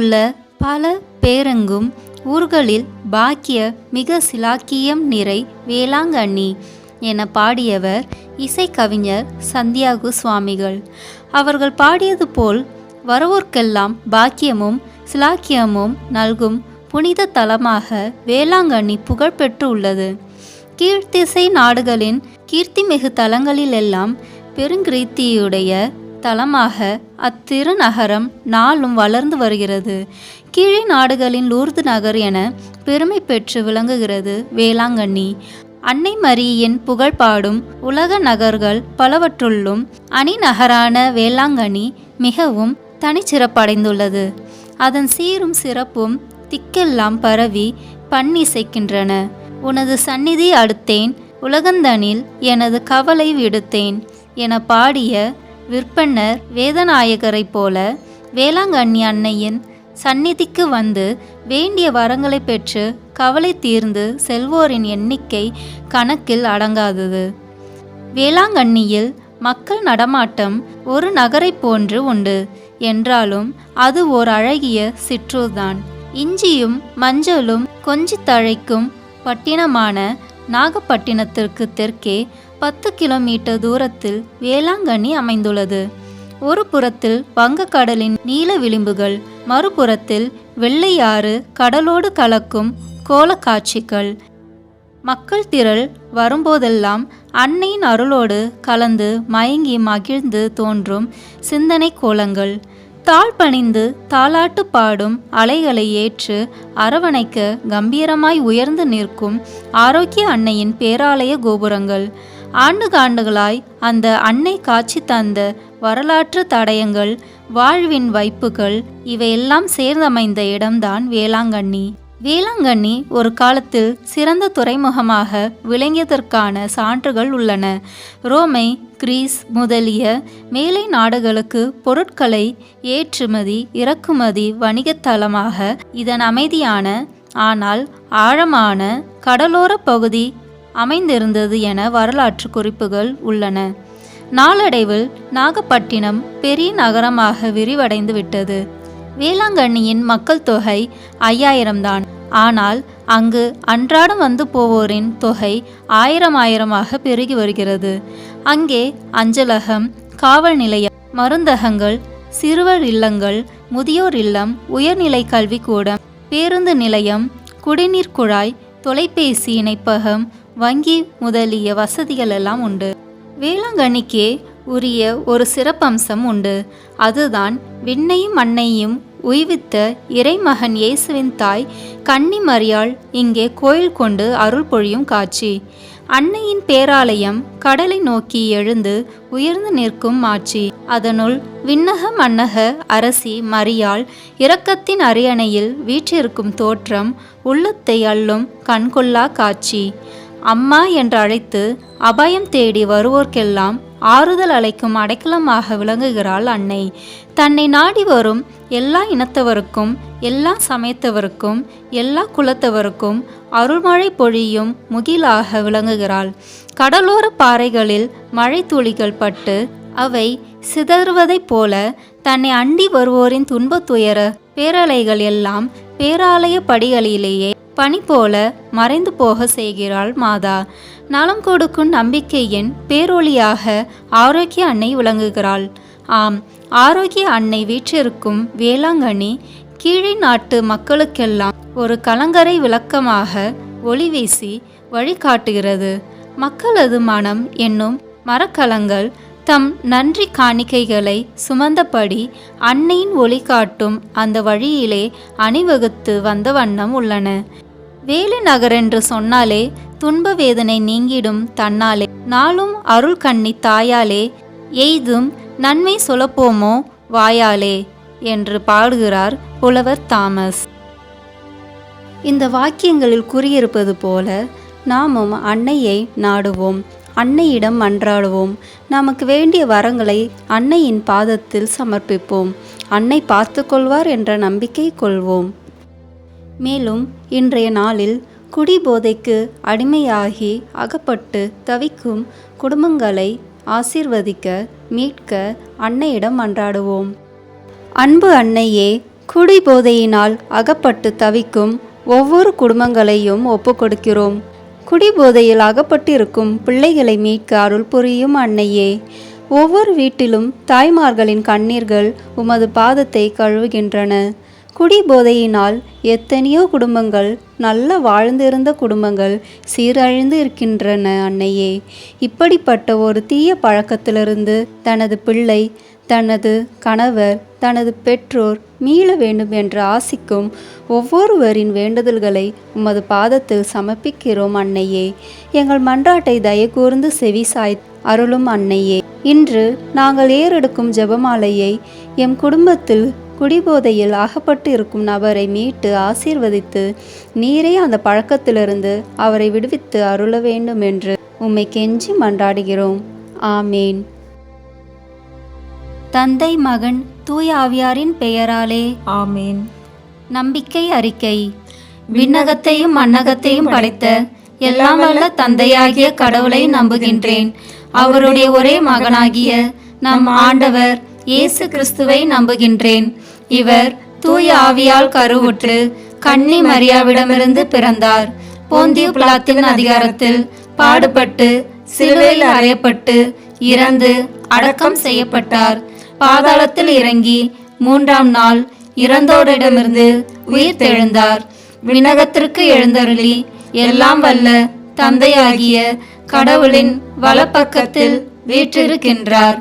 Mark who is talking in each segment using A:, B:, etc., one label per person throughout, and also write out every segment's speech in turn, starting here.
A: உள்ள பல பேரெங்கும் ஊர்களில் பாக்கிய மிக சிலாக்கியம் நிறை வேளாங்கண்ணி என பாடியவர் இசைக்கவிஞர் சந்தியாகு சுவாமிகள். அவர்கள் பாடியது போல் வரவோர்க்கெல்லாம் பாக்கியமும் சிலாக்கியமும் நல்கும் புனித தலமாக வேளாங்கண்ணி புகழ்பெற்று உள்ளது. கீழ்த்திசை நாடுகளின் கீர்த்திமிகு தலங்களிலெல்லாம் பெருங்கிருத்தியுடைய தலமாக அத்திருநகரம் நாளும் வளர்ந்து வருகிறது. கீழே நாடுகளின் லூர்து நகர் என பெருமை பெற்று விளங்குகிறது வேளாங்கண்ணி. அன்னை மரியின் புகழ் பாடும் உலக நகர்கள் பலவற்றுள்ளும் அணிநகரான வேளாங்கண்ணி மிகவும் தனிச்சிறப்படைந்துள்ளது. அதன் சீரும் சிறப்பும் திக்கெல்லாம் பரவி பண்ணிசைக்கின்றன. உனது சந்நிதி அடுத்தேன் உலகந்தனில் எனது கவலை விடுத்தேன் என பாடிய விற்பன்னர் வேதநாயகரைப் போல வேளாங்கண்ணி அன்னையின் சந்நிதிக்கு வந்து வேண்டிய வரங்களை பெற்று கவலை தீர்ந்து செல்வோரின் எண்ணிக்கை கணக்கில் அடங்காதது. வேளாங்கண்ணியில் மக்கள் நடமாட்டம் ஒரு நகரை போன்று உண்டு என்றாலும் அது ஓர் அழகிய சிற்றூர்தான். இஞ்சியும் மஞ்சளும் கொஞ்சி தழைக்கும் பட்டினமான நாகப்பட்டினத்திற்கு தெற்கே 10 கிலோமீட்டர் தூரத்தில் வேளாங்கண்ணி அமைந்துள்ளது. ஒரு புறத்தில் வங்கக்கடலின் நீல விளிம்புகள், மறுபுறத்தில் வெள்ளையாறு கடலோடு கலக்கும் கோல காட்சிகள். மக்கள் திரள் வரும்போதெல்லாம் அன்னையின் அருளோடு கலந்து மயங்கி மகிழ்ந்து தோன்றும் சிந்தனை கோலங்கள். தாழ் பணிந்து தாலாட்டு பாடும் அலைகளை ஏற்று அரவணைக்க கம்பீரமாய் உயர்ந்து நிற்கும் ஆரோக்கிய அன்னையின் பேராலய கோபுரங்கள். ஆண்டுகாண்டுகளாய் அந்த அன்னை காட்சி தந்த வரலாற்று தடயங்கள், வாழ்வின் வைப்புகள் இவையெல்லாம் சேர்ந்தமைந்த இடம்தான் வேளாங்கண்ணி. வேளாங்கண்ணி ஒரு காலத்தில் சிறந்த துறைமுகமாக விளங்கியதற்கான சான்றுகள் உள்ளன. ரோமை, கிரீஸ் முதலிய மேலை நாடுகளுக்கு பொருட்களை ஏற்றுமதி இறக்குமதி வணிகத்தலமாக இதன் அமைதியான ஆனால் ஆழமான கடலோர பகுதி அமைந்திருந்தது என வரலாற்று குறிப்புகள் உள்ளன. நாளடைவில் நாகப்பட்டினம் பெரிய நகரமாக விரிவடைந்து விட்டது. வேளாங்கண்ணியின் மக்கள் தொகை 5000 தான். ஆனால் அங்கு அன்றாடம் வந்து போவோரின் தொகை 1000 பெருகி வருகிறது. அங்கே அஞ்சலகம், காவல் நிலையம், மருந்தகங்கள், சிறுவர் இல்லங்கள், முதியோர் இல்லம், உயர்நிலை கல்விக்கூடம், பேருந்து நிலையம், குடிநீர் குழாய், தொலைபேசி இணைப்பகம், வங்கி முதலிய வசதிகள் எல்லாம் உண்டு. வேளாங்கண்ணிக்கே உரிய ஒரு சிறப்பம்சம் உண்டு. அதுதான் விண்ணையும் மண்ணையும் உய்வித்த இறைமகன் இயேசுவின் தாய் கன்னி மரியாள் இங்கே கோயில் கொண்டு அருள் பொழியும் காட்சி. அன்னையின் பேராலயம் கடலை நோக்கி எழுந்து உயர்ந்து நிற்கும் மாட்சி. அதனுள் விண்ணக மன்னக அரசி மரியாள் இரக்கத்தின் அரியணையில் வீற்றிருக்கும் தோற்றம் உள்ளத்தை அள்ளும் கண்கொள்ளா காட்சி. அம்மா என்று அழைத்து அபயம் தேடி வருவோர்க்கெல்லாம் ஆறுதல் அளிக்கும் அடைக்கலமாக விளங்குகிறாள் அன்னை. தன்னை நாடி வரும் எல்லா இனத்தவருக்கும், எல்லா சமயத்தவருக்கும், எல்லா குலத்தவருக்கும் அருள்மழை பொழியும் முகிலாக விளங்குகிறாள். கடலோர பாறைகளில் மழை துளிகள் பட்டு அவை சிதறுவதைப் போல தன்னை அண்டி வருவோரின் துன்ப துயர பேரலைகள் எல்லாம் பேராலய படிகளிலேயே பனி போல மறைந்து போக செய்கிறாள் மாதா. நலம் கொடுக்கும் நம்பிக்கையின் பேரொளியாக ஆரோக்கிய அன்னை விளங்குகிறாள். ஆம், ஆரோக்கிய அன்னை வீற்றிருக்கும் வேளாங்கண்ணி கீழே நாட்டு மக்களுக்கெல்லாம் ஒரு கலங்கரை விளக்கமாக ஒளி வீசி வழிகாட்டுகிறது. மக்களது மனம் என்னும் மரக்கலங்கள் தம் நன்றி காணிக்கைகளை சுமந்தபடி அன்னையின் ஒளி காட்டும் அந்த வழியிலே அணிவகுத்து வந்த வண்ணம் உள்ளன. வேலை நகரென்று சொன்னாலே துன்ப வேதனை நீங்கிடும் தன்னாலே, நாளும் அருள் கண்ணி தாயாலே எய்தும் நன்மை சொலப்போமோ வாயாலே என்று பாடுகிறார் புலவர் தாமஸ். இந்த வாக்கியங்களில் கூறியிருப்பது போல நாமும் அன்னையை நாடுவோம், அன்னையிடம் மன்றாடுவோம். நமக்கு வேண்டிய வரங்களை அன்னையின் பாதத்தில் சமர்ப்பிப்போம். அன்னை பார்த்து கொள்வார் என்ற நம்பிக்கை கொள்வோம். மேலும் இன்றைய நாளில் குடிபோதைக்கு அடிமையாகி அகப்பட்டு தவிக்கும் குடும்பங்களை ஆசீர்வதிக்க மீட்க அன்னையிடம் மன்றாடுவோம். அன்பு அன்னையே, குடிபோதையினால் அகப்பட்டு தவிக்கும் ஒவ்வொரு குடும்பங்களையும் ஒப்புக்கொடுக்கிறோம். குடிபோதையில் அகப்பட்டிருக்கும் பிள்ளைகளை மீட்க அருள் புரியும் அன்னையே, ஒவ்வொரு வீட்டிலும் தாய்மார்களின் கண்ணீர்கள் உமது பாதத்தை கழுவுகின்றன. குடிபோதையினால் எத்தனையோ குடும்பங்கள், நல்ல வாழ்ந்திருந்த குடும்பங்கள் சீரழிந்து இருக்கின்றன அன்னையே. இப்படிப்பட்ட ஒரு தீய பழக்கத்திலிருந்து தனது பிள்ளை, தனது கணவர், தனது பெற்றோர் மீள வேண்டும் என்று ஆசிக்கும் ஒவ்வொருவரின் வேண்டுதல்களை உமது பாதத்தில் சமர்ப்பிக்கிறோம் அன்னையே. எங்கள் மன்றாட்டை தயகூர்ந்து செவிசாய் அருளும் அன்னையே. இன்று நாங்கள் ஏறெடுக்கும் ஜெபமாலையை எம் குடும்பத்தில் குடிபோதையில் அகப்பட்டு இருக்கும் நபரை மீட்டு ஆசீர்வதித்து நீரே அந்த பழக்கத்திலிருந்து அவரை விடுவித்து அருள வேண்டும் என்று உம்மை கெஞ்சி மன்றாடுகிறோம். ஆமேன். தந்தை, மகன், தூய ஆவியாரின் பெயராலே ஆமேன். நம்பிக்கை அறிக்கை. விண்ணகத்தையும் மண்ணகத்தையும் படைத்த எல்லாம் வல்ல தந்தையாகிய கடவுளை நம்புகின்றேன். அவருடைய ஒரே மகனாகிய நம் ஆண்டவர் இயேசு கிறிஸ்துவை நம்புகின்றேன். இவர் தூய ஆவியால் கருவுற்று கன்னி மரியாவிடமிருந்து பிறந்தார். போந்திய பிலாத்தின் அதிகாரத்தில் பாடுபட்டு சிலுவையில் அறையப்பட்டு இறந்து அடக்கம் செய்யப்பட்டார். பாதாளத்தில் இறங்கி 3ஆம் நாள் இறந்தோரிடமிருந்து உயிர் தெழுந்தார். விண்ணகத்திற்கு எழுந்தருளி எல்லாம் வல்ல தந்தையாகிய கடவுளின் வலப்பக்கத்தில் வீற்றிருக்கின்றார்.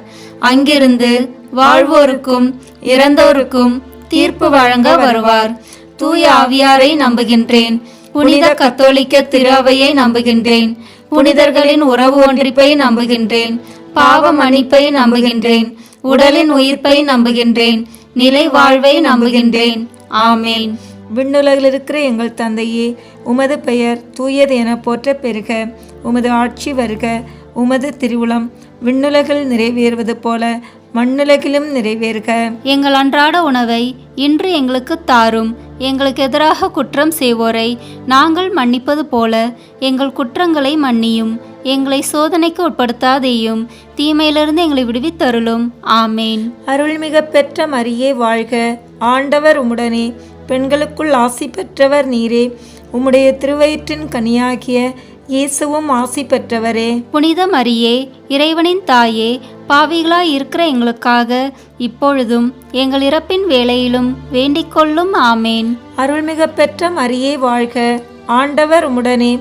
A: அங்கிருந்து வாழ்வோருக்கும் இறந்தோருக்கும் தீர்ப்பு வழங்க வருவார். தூய ஆவியாரை நம்புகின்றேன். புனித கத்தோலிக்க திருஅவையை நம்புகின்றேன். புனிதர்களின் உறவு ஒன்றிப்பை நம்புகின்றேன். பாவ மன்னிப்பை நம்புகின்றேன். உடலின் உயிர்ப்பை நம்புகின்றேன். நிலை வாழ்வை நம்புகின்றேன். ஆமேன்.
B: விண்ணுலகில் இருக்கிற எங்கள் தந்தையே, உமது பெயர் தூயது என போற்ற பெறுக. உமது ஆட்சி வருக. உமது திருவுளம் விண்ணுலகில் நிறைவேறுவது போல மண்ணுலகிலும் நிறைவேறுக.
A: எங்கள் அன்றாட உணவை இன்று எங்களுக்கு தாரும். எங்களுக்கு எதிராக குற்றம் செய்வோரை நாங்கள் மன்னிப்பது போல எங்கள் குற்றங்களை மன்னியும். எங்களை சோதனைக்கு உட்படுத்தாதேயும், தீமையிலிருந்து எங்களை விடுவித்தருளும். ஆமேன்.
B: அருள்மிக பெற்ற மரியே வாழ்க. ஆண்டவர் உம்முடனே, பெண்களுக்குள் ஆசி பெற்றவர் நீரே. உம்முடைய திருவயிற்றின் கனியாகிய இயேசுவும் ஆசி பெற்றவரே.
A: புனித மரியே, இறைவனின் தாயே, பாவிகளாய் இருக்கிற எங்களுக்காக இப்பொழுதும் எங்கள் இறப்பின் வேளையிலும் வேண்டிக் கொள்ளும். ஆமேன்.
B: அருள்மிக பெற்ற மரியே வாழ்க. ஆண்டவர் உம்முடனே,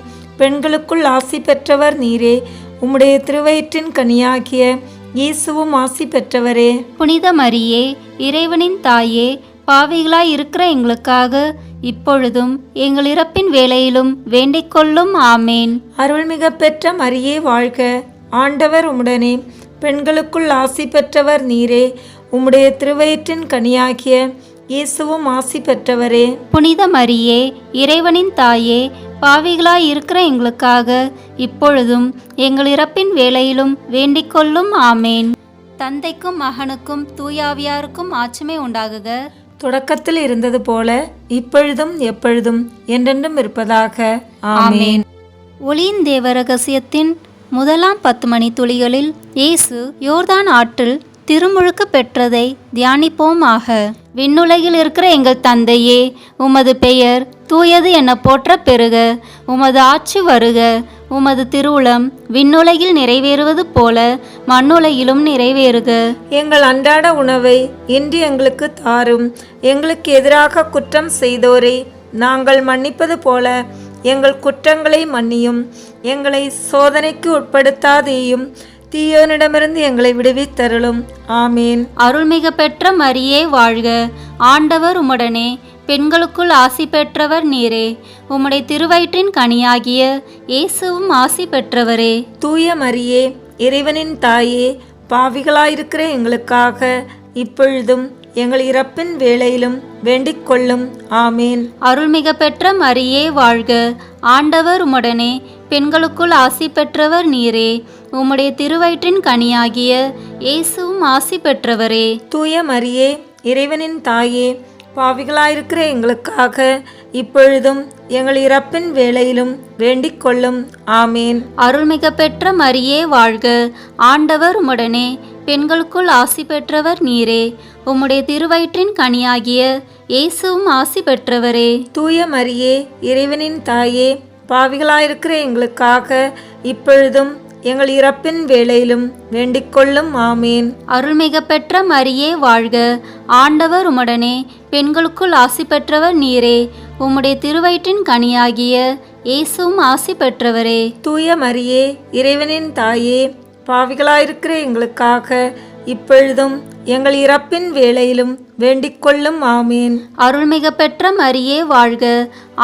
B: பெண்களுக்குள் ஆசி பெற்றவர் நீரே. உம்முடைய திருவயிற்றின் கனியாகிய இயேசுவும் ஆசி பெற்றவரே.
A: புனித மரியே, இறைவனின் தாயே, பாவிகளாய் இருக்கிற எங்களுக்காக இப்பொழுதும் எங்கள் இறப்பின் வேளையிலும் வேண்டிக் கொள்ளும். ஆமேன்.
B: அருள்மிக பெற்ற மரியே வாழ்க. ஆண்டவர் உம்முடனே, பெண்களுக்குள் ஆசி பெற்றவர் நீரே. உம்முடைய திருவயிற்றின் கனியாகிய இயேசுவும் ஆசி பெற்றவரே.
A: புனித மரியே, இறைவனின் தாயே, பாவிகளாய் இருக்கிற எங்களுக்காக இப்பொழுதும் எங்கள் இறப்பின் வேளையிலும் வேண்டிக் கொள்ளும். ஆமேன். தந்தைக்கும் மகனுக்கும் தூயாவியாருக்கும் ஆட்சிமை உண்டாகுக.
B: தொடக்கத்தில் இருந்தது போல இப்பொழுதும் எப்பொழுதும் என்றென்றும் இருப்பதாக. ஆமேன்.
A: ஒளியின் தேவ ரகசியத்தின் முதலாம் 10 மணி துளிகளில் இயேசு யோர்தான் ஆற்றில் திருமுழுக்கு பெற்றதை தியானிப்போமாக. விண்ணுலகில் இருக்கிற எங்கள் தந்தையே, உமது பெயர் தூயது என போற்ற பெறுக. உமது ஆட்சி வருக. உமது திருவுளம் விண்ணுலகில் நிறைவேறுவது போல மண்ணுலகிலும் நிறைவேறுக.
B: எங்கள் அன்றாட உணவை இன்று எங்களுக்கு தாரும். எங்களுக்கு எதிராக குற்றம் செய்தோரை நாங்கள் மன்னிப்பது போல எங்கள் குற்றங்களை மன்னியும். எங்களை சோதனைக்கு உட்படுத்தாதேயும், தீயோனிடமிருந்து எங்களை விடுவித்தருளும். ஆமேன்.
A: அருள்மிக பெற்ற மரியே வாழ்க. ஆண்டவர் உம்முடனே, பெண்களுக்குள் ஆசி பெற்றவர் நீரே. உம்முடைய திருவயிற்றின் கனியாகிய இயேசுவும் ஆசி பெற்றவரே.
B: தூய மரியே, இறைவனின் தாயே, பாவிகளாயிருக்கிற எங்களுக்காக இப்பொழுதும் எங்கள் இறப்பின் வேளையிலும் வேண்டிக் கொள்ளும். ஆமேன்.
A: அருள்மிக பெற்ற மரியே வாழ்க. ஆண்டவர் உம்முடனே, பெண்களுக்குள் ஆசி பெற்றவர் நீரே. உம்முடைய திருவயிற்றின் கனியாகிய இயேசுவும் ஆசி பெற்றவரே.
B: தூய மரியே, இறைவனின் தாயே, பாவிகளாயிருக்கிற எங்களுக்காக இப்பொழுதும் எங்கள் இறப்பின் வேளையிலும் வேண்டிக் கொள்ளும். ஆமேன்.
A: அருள்மிக பெற்ற மரியே வாழ்க. ஆண்டவர் உம்முடனே, பெண்களுக்குள் ஆசி பெற்றவர் நீரே. உம்முடைய திருவயிற்றின் கனியாகிய இயேசுவும் ஆசி பெற்றவரே.
B: தூய மரியே, இறைவனின் தாயே, பாவிகளாயிருக்கிற எங்களுக்காக இப்பொழுதும் எங்கள் இறப்பின் வேளையிலும் வேண்டிக்கொள்ளும். ஆமேன்.
A: அருள்மிக பெற்ற மரியே வாழ்க. ஆண்டவர் உம்முடனே, பெண்களுக்குள் ஆசி பெற்றவர் நீரே. உம்முடைய திருவயிற்றின் கனியாகிய இயேசுவும் ஆசி பெற்றவரே.
B: தூய மரியே, இறைவனின் தாயே, பாவிகளாயிருக்கிற எங்களுக்காக இப்பொழுதும் எங்கள் இறப்பின் வேளையிலும் வேண்டிக்கொள்ளும். ஆமேன்.
A: அருள்மிக பெற்ற மரியே வாழ்க.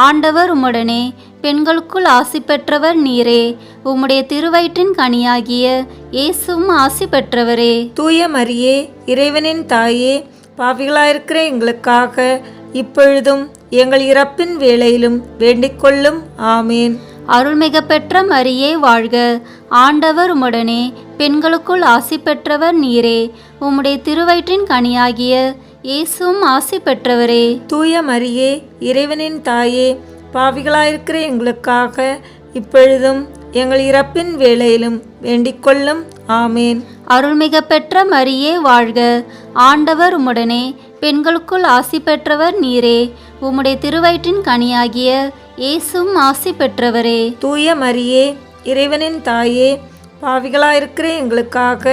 A: ஆண்டவர் உம்முடனே, பெண்களுக்குள் ஆசி பெற்றவர் நீரே. உம்முடைய திருவயிற்றின் கனியாகிய இயேசுவும் ஆசி பெற்றவரே.
B: தூய மரியே, இறைவனின் தாயே, பாவிகளாயிருக்கிற எங்களுக்காக இப்பொழுதும் எங்கள் இறப்பின் வேளையிலும் வேண்டிக்கொள்ளும். ஆமேன்.
A: அருள்மிக பெற்ற மரியே வாழ்க. ஆண்டவர் உம்முடனே, பெண்களுக்குள் ஆசி பெற்றவர் நீரே. உம்முடைய திருவயிற்றின் கனியாகிய இயேசுவும் ஆசி பெற்றவரே.
B: தூய மரியே, இறைவனின் தாயே, பாவிகளாயிருக்கிற எங்களுக்காக இப்பொழுதும் எங்கள் இறப்பின் வேளையிலும் வேண்டிக்கொள்ளும். ஆமேன்.
A: அருள்மிக பெற்ற மரியே வாழ்க. ஆண்டவர் உம்முடனே, பெண்களுக்குள் ஆசி பெற்றவர் நீரே. உம்முடைய திருவயிற்றின் கனியாகிய இயேசுவும் ஆசி பெற்றவரே.
B: தூய மரியே, இறைவனின் தாயே, பாவிகளாயிருக்கிற எங்களுக்காக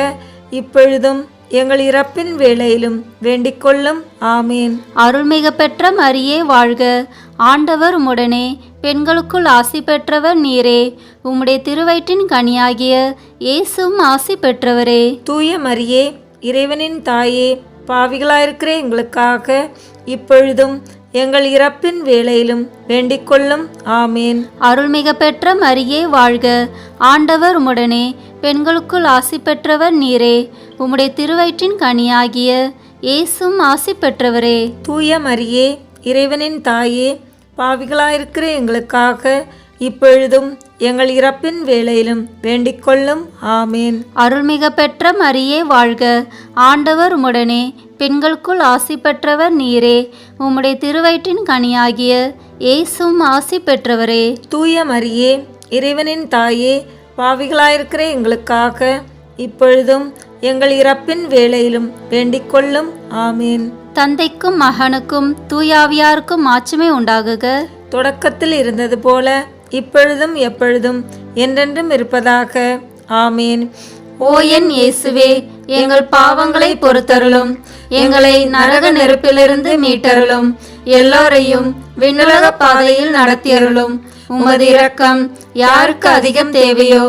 B: இப்பொழுதும் எங்கள் இறப்பின் வேளையிலும் வேண்டிக்கொள்ளும். ஆமேன்.
A: அருள்மிக பெற்ற மரியே வாழ்க. ஆண்டவர் உம்முடனே, பெண்களுக்குள் ஆசி பெற்றவர் நீரே. உம்முடைய திருவயிற்றின் கனியாகிய இயேசுவும் ஆசி பெற்றவரே.
B: தூய மரியே, இறைவனின் தாயே, பாவிகளாயிருக்கிற எங்களுக்காக இப்பொழுதும் எங்கள் இறப்பின் வேளையிலும் வேண்டிக்கொள்ளும். ஆமேன்.
A: அருள்மிக பெற்ற மரியே வாழ்க. ஆண்டவர் உம்முடனே, பெண்களுக்குள் ஆசி பெற்றவர் நீரே. உம்முடைய திருவயிற்றின் கனியாகிய இயேசுவும் ஆசி பெற்றவரே.
B: தூய மரியே, இறைவனின் தாயே, பாவிகளாயிருக்கிற எங்களுக்காக இப்பொழுதும் எங்கள் இறப்பின் வேளையிலும் வேண்டிக்கொள்ளும். ஆமேன்.
A: அருள்மிக பெற்ற மரியே வாழ்க. ஆண்டவர் உம்முடனே, பெண்களுக்குள் ஆசி பெற்றவர் நீரே. உம்முடைய திருவயிற்றின் கனியாகிய இயேசுவும் ஆசி பெற்றவரே.
B: தூய மரியே, இறைவனின் தாயே, பாவிகளாயிருக்கிற எங்களுக்காக இப்பொழுதும் எங்கள் இறப்பின் வேளையிலும் வேண்டிக்கொள்ளும். ஆமேன்.
A: தந்தைக்கும் மகனுக்கும் தூயாவியாருக்கும் மாட்சிமை உண்டாகுக.
B: தொடக்கத்தில் இருந்தது போல இப்பொழுதும் எப்பொழுதும் என்றென்றும் இருப்பதாக. ஆமேன்.
A: ஓ என் இயேசுவே, எங்கள் பாவங்களை பொறுத்தருளும். எங்களை நரக நெருப்பிலிருந்து மீட்டருளும். எல்லோரையும் விண்ணுலக பாதையில் நடத்தியருளும். உமது இரக்கம் யாருக்கு அதிகம் தேவையோ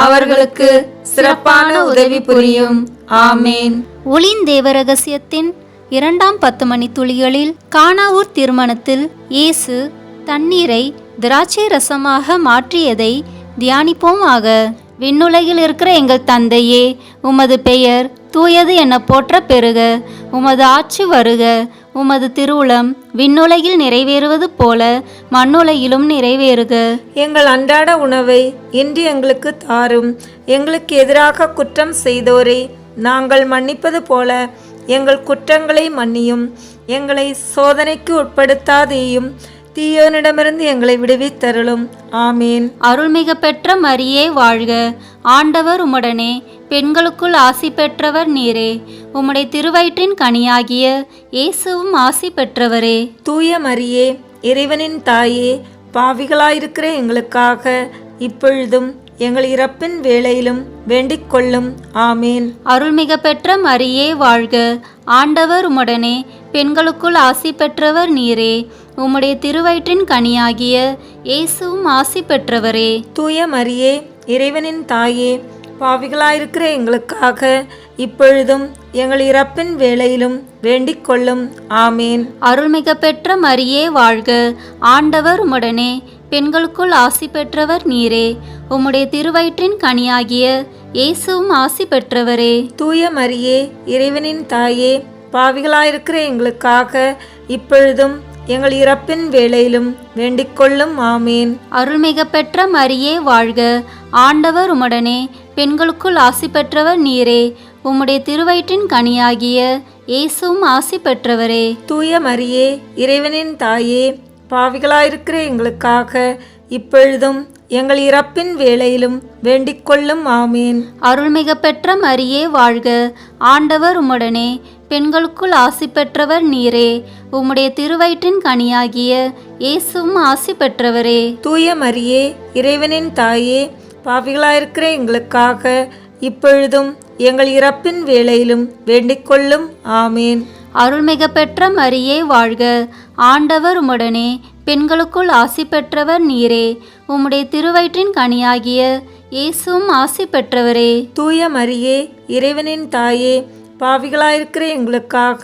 A: அவர்களுக்கு சிறப்பான உதவி புரியும். ஆமேன். ஒளியின் தேவ ரகசியத்தின் 2ஆம் 10 மணி துளிகளில் கானாவூர் திருமணத்தில் இயேசு தண்ணீரை திராட்சை ரசமாக மாற்றியதை தியானிப்போமாக. விண்ணுலகில் இருக்கிற எங்கள் தந்தையே, உமது பெயர் தூயது என போற்ற பெறுக. உமது ஆட்சி வருக. உமது திருவுளம் விண்ணுலகில் நிறைவேறுவது போல மண்ணுலகிலும் நிறைவேறுக.
B: எங்கள் அன்றாட உணவை இன்று எங்களுக்கு தாரும். எங்களுக்கு எதிராக குற்றம் செய்தோரை நாங்கள் மன்னிப்பது போல எங்கள் குற்றங்களை மன்னியும். எங்களை சோதனைக்கு உட்படுத்தாதேயும், தீயோனிடமிருந்து எங்களை விடுவித்தருளும். ஆமேன்.
A: அருள்மிக பெற்ற மரியே வாழ்க. ஆண்டவர் உம்முடனே, பெண்களுக்குள் ஆசி பெற்றவர் நீரே. உம்முடைய திருவயிற்றின் கனியாகிய இயேசுவும் ஆசி பெற்றவரே.
B: தூய மரியே, இறைவனின் தாயே, பாவிகளாயிருக்கிற எங்களுக்காக இப்பொழுதும் எங்கள் இறப்பின் வேளையிலும் வேண்டிக்கொள்ளும். ஆமேன்.
A: அருள்மிக பெற்ற மரியே வாழ்க. ஆண்டவர் உம்முடனே, பெண்களுக்குள் ஆசி பெற்றவர் நீரே. உம்முடைய திருவயிற்றின் கனியாகிய இயேசுவும் ஆசி பெற்றவரே.
B: தூய மரியே, இறைவனின் தாயே, பாவிகளாயிருக்கிற எங்களுக்காக இப்பொழுதும் எங்கள் இறப்பின் வேளையிலும் வேண்டிக்கொள்ளும். ஆமேன்.
A: அருள்மிக பெற்ற மரியே வாழ்க. ஆண்டவர் உம்முடனே, பெண்களுக்குள் ஆசி பெற்றவர் நீரே. உம்முடைய திருவயிற்றின் கனியாகிய இயேசுவும் ஆசி பெற்றவரே.
B: தூய மரியே, இறைவனின் தாயே, பாவிகளாயிருக்கிற எங்களுக்காக இப்பொழுதும் எங்கள் இறப்பின் வேளையிலும் வேண்டிக்கொள்ளும். ஆமேன்.
A: அருள்மிக பெற்ற மரியே வாழ்க. ஆண்டவர் உம்முடனே, பெண்களுக்குள் ஆசி பெற்றவர் நீரே. உம்முடைய திருவயிற்றின் கனியாகிய இயேசுவும் ஆசி பெற்றவரே.
B: தூய மரியே, இறைவனின் தாயே, பாவிகளாயிருக்கிற எங்களுக்காக இப்பொழுதும் எங்கள் இறப்பின் வேளையிலும் வேண்டிக் கொள்ளும். ஆமேன்.
A: அருள்மிக பெற்ற மரியே வாழ்க, ஆண்டவர் உம்முடனே, பெண்களுக்குள் ஆசி பெற்றவர் நீரே. உம்முடைய திருவயிற்றின் கனியாகிய இயேசுவும் ஆசி பெற்றவரே.
B: தூய மரியே, இறைவனின் தாயே, பாவிகளாயிருக்கிற எங்களுக்காக இப்பொழுதும் எங்கள் இறப்பின் வேளையிலும் வேண்டிக் கொள்ளும். ஆமேன்.
A: அருள்மிக பெற்ற மரியே வாழ்க, ஆண்டவர் உம்முடனே, பெண்களுக்குள் ஆசி பெற்றவர் நீரே. உம்முடைய திருவயிற்றின் கனியாகிய இயேசுவும் ஆசி பெற்றவரே.
B: தூய மரியே, இறைவனின் தாயே, பாவிகளாயிருக்கிற எங்களுக்காக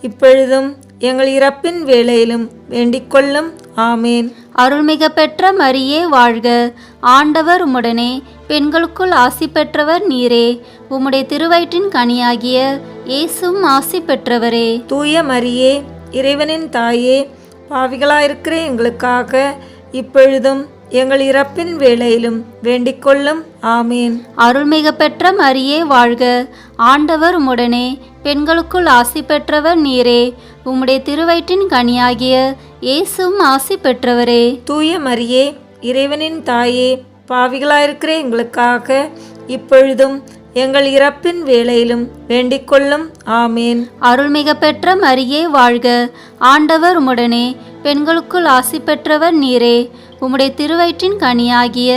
B: இப்பொழுதும் எங்கள் இறப்பின் வேளையிலும் வேண்டிக் கொள்ளும். ஆமேன்.
A: அருள்மிக பெற்ற மரியே வாழ்க, ஆண்டவர் உம்முடனே, பெண்களுக்குள் ஆசி பெற்றவர் நீரே. உம்முடைய திருவயிற்றின் கனியாகிய இயேசுவும் ஆசி பெற்றவரே.
B: தூய மரியே, இறைவனின் தாயே, பாவிகளாயிருக்கிற எங்களுக்காக இப்பொழுதும் எங்கள் இறப்பின் வேளையிலும் வேண்டிக் கொள்ளும். ஆமேன்.
A: அருள்மிக பெற்ற மரியே வாழ்க, ஆண்டவர் உம்முடனே, பெண்களுக்குள் ஆசி பெற்றவர் நீரே. உம்முடைய திருவயிற்றின் கனியாகிய இயேசுவும் ஆசி பெற்றவரே.
B: தூய மரியே, இறைவனின் தாயே, பாவிகளாயிருக்கிற எங்களுக்காக இப்பொழுதும் எங்கள் இறப்பின் வேளையிலும் வேண்டிக் கொள்ளும். ஆமேன்.
A: அருள்மிக பெற்ற மரியே வாழ்க, ஆண்டவர் உம்முடனே, பெண்களுக்குள் ஆசி பெற்றவர் நீரே. உம்முடைய திருவயிற்றின் கனியாகிய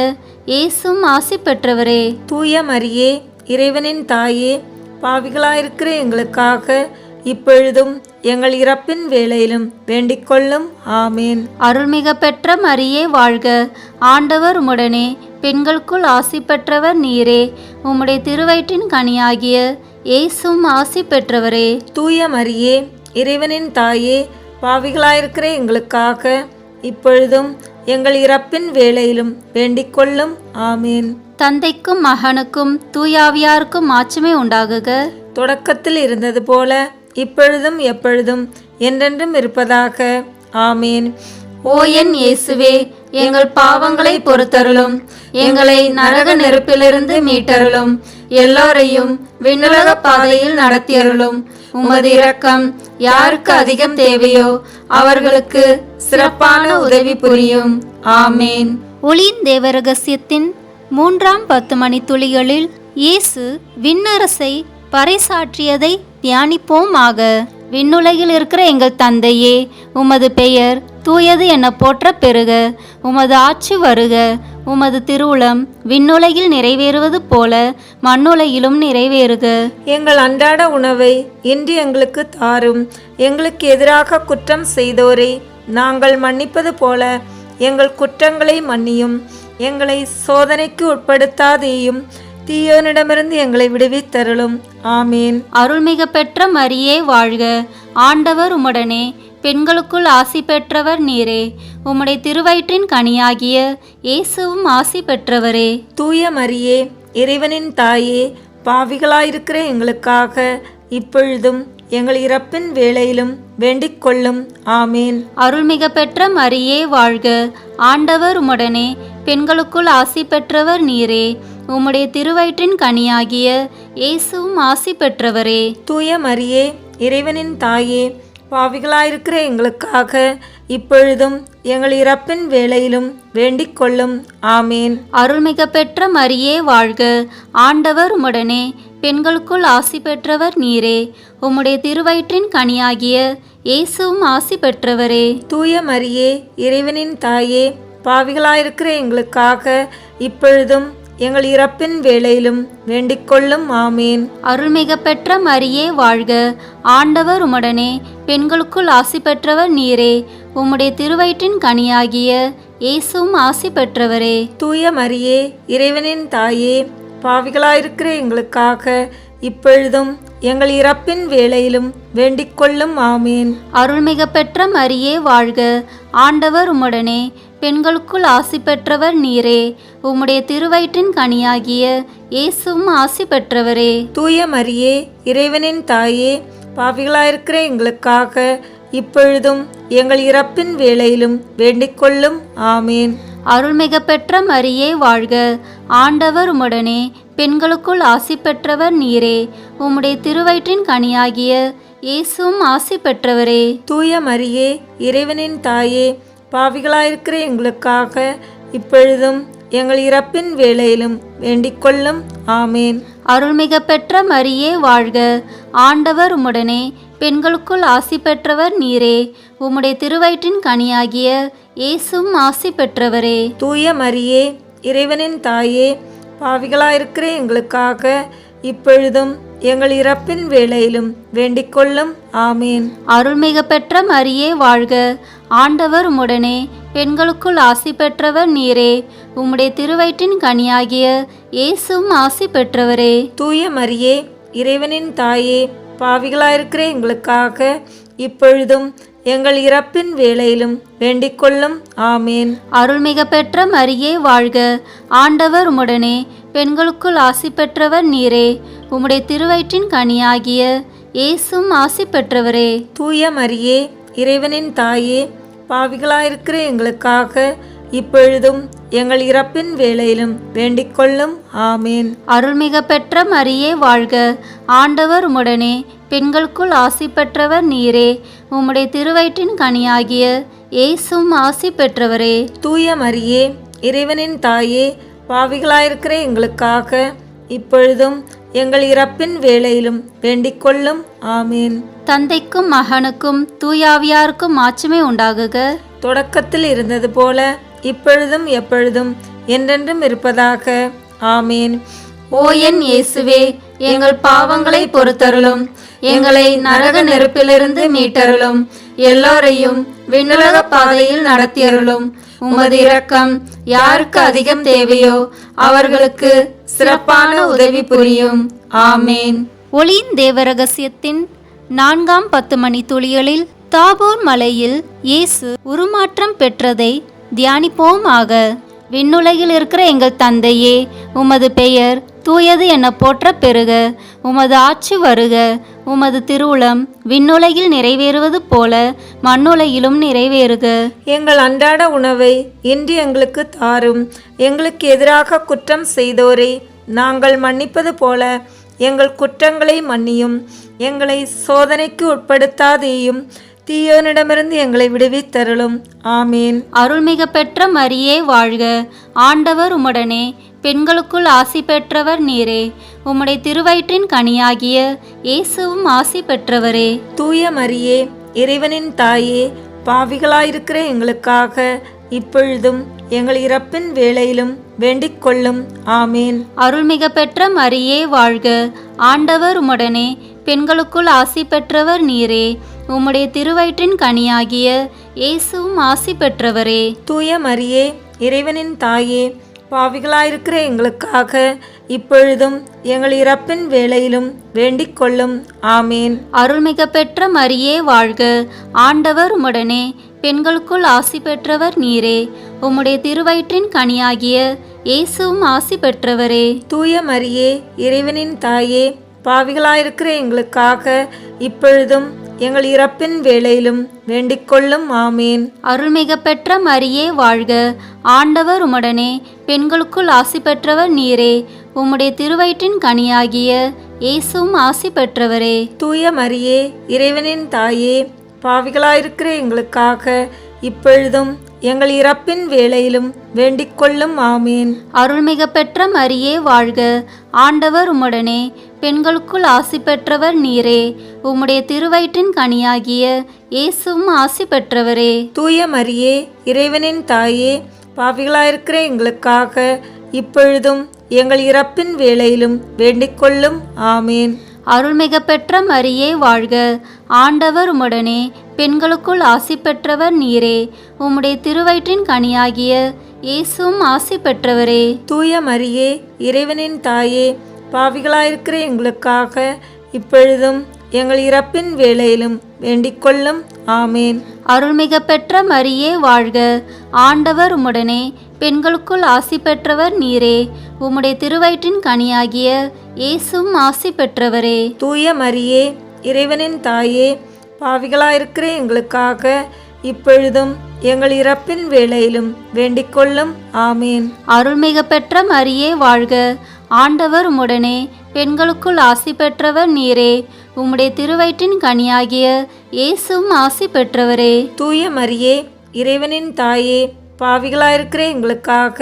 A: இயேசுவும் ஆசி பெற்றவரே.
B: தூய மரியே, இறைவனின் தாயே, பாவிகளாயிருக்கிற எங்களுக்காக இப்பொழுதும் எங்கள் இறப்பின் வேளையிலும் வேண்டிக் கொள்ளும். ஆமேன்.
A: அருள்மிக பெற்ற மரியே வாழ்க, ஆண்டவர் உம்முடனே, பெண்களுக்குள் ஆசி பெற்றவர் நீரே. உம்முடைய திருவயிற்றின் கனியாகிய இயேசுவும் ஆசி பெற்றவரே.
B: தூய மரியே, இறைவனின் தாயே, பாவிகளாயிருக்கிற எங்களுக்காக இப்பொழுதும் எங்கள் இறப்பின் வேளையிலும் வேண்டிக் கொள்ளும். ஆமேன்.
A: தந்தைக்கும் மகனுக்கும் தூயாவியாருக்கும் மாட்சிமை உண்டாகுக.
B: தொடக்கத்தில் இருந்தது போல இப்பொழுதும் எப்பொழுதும் என்றென்றும் இருப்பதாக. ஆமேன்.
A: ஓ என் இயேசுவே, எங்கள் பாவங்களை பொறுத்தருளும், எங்களை நரக நெருப்பிலிருந்து மீட்டருளும், எல்லோரையும் விண்ணுலக பாதையில் நடத்தியருளும். உமது இரக்கம் யாருக்கு அதிகம் தேவையோ அவர்களுக்கு சிறப்பான உதவி புரியும். ஆமேன். ஒளியின் தேவரகசியத்தின் 3ஆம் 10 மணித்துளிகளில் இயேசு விண்ணரசை பறைசாற்றியதை தியானிப்போமாக. விண்ணுலகில் இருக்கிற எங்கள் தந்தையே, உமது பெயர் தூயது என போற்ற பெறுக. உமது ஆட்சி வருக. உமது திருவுளம் விண்ணுலகில் நிறைவேறுவது போல மண்ணுலகிலும் நிறைவேறுக.
B: எங்கள் அன்றாட உணவை இன்று எங்களுக்கு தாரும். எங்களுக்கு எதிராக குற்றம் செய்தோரை நாங்கள் மன்னிப்பது போல எங்கள் குற்றங்களை மன்னியும். எங்களை சோதனைக்கு உட்படுத்தாதேயும், தீயோனிடமிருந்து எங்களை விடுவித்தருளும். ஆமேன்.
A: அருள்மிக பெற்ற மரியே வாழ்க, ஆண்டவர் உம்முடனே, பெண்களுக்குள் ஆசி பெற்றவர் நீரே. உம்முடைய திருவயிற்றின் கனியாகிய இயேசுவும் ஆசி பெற்றவரே.
B: தூய மரியே, இறைவனின் தாயே, பாவிகளாயிருக்கிற எங்களுக்காக இப்பொழுதும் எங்கள் இறப்பின் வேளையிலும் வேண்டிக் கொள்ளும். ஆமேன்.
A: அருள்மிக பெற்ற மரியே வாழ்க, ஆண்டவர் உம்முடனே, பெண்களுக்குள் ஆசி பெற்றவர் நீரே. உம்முடைய திருவயிற்றின் கனியாகிய இயேசுவும் ஆசி பெற்றவரே.
B: தூய மரியே, இறைவனின் தாயே, பாவிகளாயிருக்கிற எங்களுக்காக இப்பொழுதும் எங்கள் இறப்பின் வேளையிலும் வேண்டிக் கொள்ளும். ஆமேன்.
A: அருள்மிக பெற்ற மரியே வாழ்க, ஆண்டவர் உம்முடனே, பெண்களுக்குள் ஆசி பெற்றவர் நீரே. உம்முடைய திருவயிற்றின் கனியாகிய இயேசுவும் ஆசி பெற்றவரே.
B: தூய மரியே, இறைவனின் தாயே, பாவிகளாயிருக்கிற எங்களுக்காக இப்பொழுதும் எங்கள் இறப்பின் வேளையிலும் வேண்டிக் கொள்ளும். ஆமேன்.
A: அருள்மிக பெற்ற மரியே வாழ்க, ஆண்டவர் உம்முடனே, பெண்களுக்குள் ஆசி பெற்றவர் நீரே. உம்முடைய திருவயிற்றின் கனியாகிய இயேசுவும் ஆசி பெற்றவரே.
B: தூய மரியே, இறைவனின் தாயே, பாவிகளாயிருக்கிற எங்களுக்காக இப்பொழுதும் எங்கள் இறப்பின் வேளையிலும் வேண்டிக் கொள்ளும். ஆமேன்.
A: அருள்மிக பெற்ற மரியே வாழ்க, ஆண்டவர் உம்முடனே, பெண்களுக்குள் ஆசி பெற்றவர் நீரே. உம்முடைய திருவயிற்றின் கனியாகிய இயேசுவும் ஆசி பெற்றவரே.
B: தூய மரியே, இறைவனின் தாயே, பாவிகளாயிருக்கிற எங்களுக்காக இப்பொழுதும் எங்கள் இறப்பின் வேளையிலும் வேண்டிக் கொள்ளும். ஆமேன்.
A: அருள்மிக பெற்ற மரியே வாழ்க, ஆண்டவர் உம்முடனே, பெண்களுக்குள் ஆசி பெற்றவர் நீரே. உம்முடைய திருவயிற்றின் கனியாகிய இயேசுவும் ஆசி பெற்றவரே.
B: தூய மரியே, இறைவனின் தாயே, பாவிகளாயிருக்கிற எங்களுக்காக இப்பொழுதும் எங்கள் இறப்பின் வேளையிலும் வேண்டிக் கொள்ளும். ஆமேன்.
A: அருள்மிக பெற்ற மரியே வாழ்க, ஆண்டவர் உம்முடனே, பெண்களுக்குள் ஆசி பெற்றவர் நீரே. உம்முடைய திருவயிற்றின் கனியாகிய இயேசுவும் ஆசி பெற்றவரே.
B: தூய மரியே, இறைவனின் தாயே, பாவிகளாயிருக்கிற எங்களுக்காக இப்பொழுதும் எங்கள் இறப்பின் வேளையிலும் வேண்டிக் கொள்ளும். ஆமேன்.
A: அருள்மிக பெற்ற மரியே வாழ்க, ஆண்டவர் உம்முடனே, பெண்களுக்குள் ஆசி பெற்றவர் நீரே. உம்முடைய திருவயிற்றின் கனியாகிய இயேசுவும் ஆசி பெற்றவரே.
B: தூய மரியே, இறைவனின் தாயே, பாவிகளாயிருக்கிற எங்களுக்காக இப்பொழுதும் எங்கள் இறப்பின் வேளையிலும் வேண்டிக் கொள்ளும். ஆமேன்.
A: அருள்மிக பெற்ற மரியே வாழ்க, ஆண்டவர் உம்முடனே, பெண்களுக்குள் ஆசி பெற்றவர் நீரே. உம்முடைய திருவயிற்றின் கனியாகிய இயேசுவும் ஆசி பெற்றவரே.
B: தூய மரியே, இறைவனின் தாயே, பாவிகளாயிருக்கிற எங்களுக்காக இப்பொழுதும் எங்கள் இறப்பின் வேளையிலும் வேண்டிக் கொள்ளும். ஆமேன்.
A: அருள்மிக பெற்ற மரியே வாழ்க, ஆண்டவர் உம்முடனே, பெண்களுக்குள் ஆசி பெற்றவர் நீரே. உம்முடைய திருவயிற்றின் கனியாகிய இயேசுவும் ஆசி பெற்றவரே.
B: தூய மரியே, இறைவனின் தாயே, பாவிகளாயிருக்கிற எங்களுக்காக இப்பொழுதும் எங்கள் இறப்பின் வேளையிலும் வேண்டிக் கொள்ளும். ஆமேன்.
A: தந்தைக்கும் மகனுக்கும் தூயாவியாருக்கும் மாட்சிமை உண்டாகுக.
B: தொடக்கத்தில் இருந்தது போல இப்பொழுதும் எப்பொழுதும் என்றென்றும் இருப்பதாக. ஆமேன்.
A: ஓ என் இயேசுவே, எங்கள் பாவங்களை பொறுத்தருளும், எங்களை நரக நெருப்பிலிருந்து மீட்டருளும், எல்லோரையும் விண்ணுலக பாதையில் நடத்தியருளும். உமது இரக்கம் யாருக்கு அதிகம் தேவையோ அவர்களுக்கு சிறப்பான உதவி புரியும். ஆமேன். ஒளியின் தேவரகசியத்தின் 4ஆம் 10 மணி துளிகளில் தாபோர் மலையில் இயேசு உருமாற்றம் பெற்றதை தியானிப்போமாக. விண்ணுலகில் இருக்கிற எங்கள் தந்தையே, உமது பெயர் தூயது என போற்ற பெறுக. உமது ஆட்சி வருக. உமது திருவுளம் விண்ணுலகில் நிறைவேறுவது போல மண்ணுலகிலும் நிறைவேறுக.
B: எங்கள் அன்றாட உணவை இன்று எங்களுக்கு தாரும். எங்களுக்கு எதிராக குற்றம் செய்தோரை நாங்கள் மன்னிப்பது போல எங்கள் குற்றங்களை மன்னியும். எங்களை சோதனைக்கு உட்படுத்தாதேயும், தீயோனிடமிருந்து எங்களை விடுவித்தருளும். ஆமேன்.
A: அருள்மிக பெற்ற மரியே வாழ்க, ஆண்டவர் உம்முடனே, பெண்களுக்குள் ஆசி பெற்றவர் நீரே. உம்முடைய திருவயிற்றின் கனியாகிய இயேசுவும் ஆசி பெற்றவரே.
B: தூய மரியே, இறைவனின் தாயே, பாவிகளாயிருக்கிற எங்களுக்காக இப்பொழுதும் எங்கள் இறப்பின் வேளையிலும் வேண்டிக் கொள்ளும். ஆமேன்.
A: அருள்மிக பெற்ற மரியே வாழ்க, ஆண்டவர் உம்முடனே, பெண்களுக்குள் ஆசி பெற்றவர் நீரே. உம்முடைய திருவயிற்றின் கனியாகிய இயேசுவும் ஆசி பெற்றவரே.
B: தூய மரியே, இறைவனின் தாயே, பாவிகளாயிருக்கிற எங்களுக்காக இப்பொழுதும் எங்கள் இறப்பின் வேளையிலும் வேண்டிக் கொள்ளும். ஆமேன்.
A: அருள்மிக பெற்ற மரியே வாழ்க, ஆண்டவர் உம்முடனே, பெண்களுக்குள் ஆசி பெற்றவர் நீரே. உம்முடைய திருவயிற்றின் கனியாகிய இயேசுவும் ஆசி பெற்றவரே.
B: தூய மரியே, இறைவனின் தாயே, பாவிகளாயிருக்கிற எங்களுக்காக இப்பொழுதும் எங்கள் இறப்பின் வேளையிலும் வேண்டிக் கொள்ளும். ஆமேன்.
A: அருள்மிக பெற்ற மரியே வாழ்க, ஆண்டவர் உம்முடனே, பெண்களுக்குள் ஆசி பெற்றவர் நீரே. உம்முடைய திருவயிற்றின் கனியாகிய இயேசுவும் ஆசி பெற்றவரே.
B: தூய மரியே, இறைவனின் தாயே, பாவிகளாயிருக்கிற எங்களுக்காக இப்பொழுதும் எங்கள் இறப்பின் வேளையிலும் வேண்டிக் கொள்ளும். ஆமேன்.
A: அருள்மிக பெற்ற மரியே வாழ்க, ஆண்டவர் உம்முடனே, பெண்களுக்குள் ஆசி பெற்றவர் நீரே. உம்முடைய திருவயிற்றின் கனியாகிய இயேசுவும் ஆசி பெற்றவரே.
B: தூய மரியே, இறைவனின் தாயே, பாவிகளாயிருக்கிற எங்களுக்காக இப்பொழுதும் எங்கள் இறப்பின் வேளையிலும் வேண்டிக் கொள்ளும். ஆமேன்.
A: அருள்மிக பெற்ற மரியே வாழ்க, ஆண்டவர் உம்முடனே, பெண்களுக்குள் ஆசி பெற்றவர் நீரே. உம்முடைய திருவயிற்றின் கனியாகிய இயேசுவும் ஆசி பெற்றவரே.
B: தூய மரியே, இறைவனின் தாயே, பாவிகளாயிருக்கிற எங்களுக்காக இப்பொழுதும் எங்கள் இறப்பின் வேளையிலும் வேண்டிக் கொள்ளும். ஆமேன்.
A: அருள்மிக பெற்ற மரியே வாழ்க, ஆண்டவர் உம்முடனே, பெண்களுக்குள் ஆசி பெற்றவர் நீரே. உம்முடைய திருவயிற்றின் கனியாகிய இயேசுவும் ஆசி பெற்றவரே.
B: தூய மரியே, இறைவனின் தாயே, பாவிகளாயிருக்கிற எங்களுக்காக இப்பொழுதும் எங்கள் இறப்பின் வேளையிலும் வேண்டிக் கொள்ளும். ஆமேன்.
A: அருள்மிக பெற்ற மரியே வாழ்க, ஆண்டவர் உம்முடனே, பெண்களுக்குள் ஆசி பெற்றவர் நீரே. உம்முடைய திருவயிற்றின் கனியாகிய இயேசுவும் ஆசி பெற்றவரே.
B: தூய மரியே, இறைவனின் தாயே, பாவிகளாயிருக்கிற எங்களுக்காக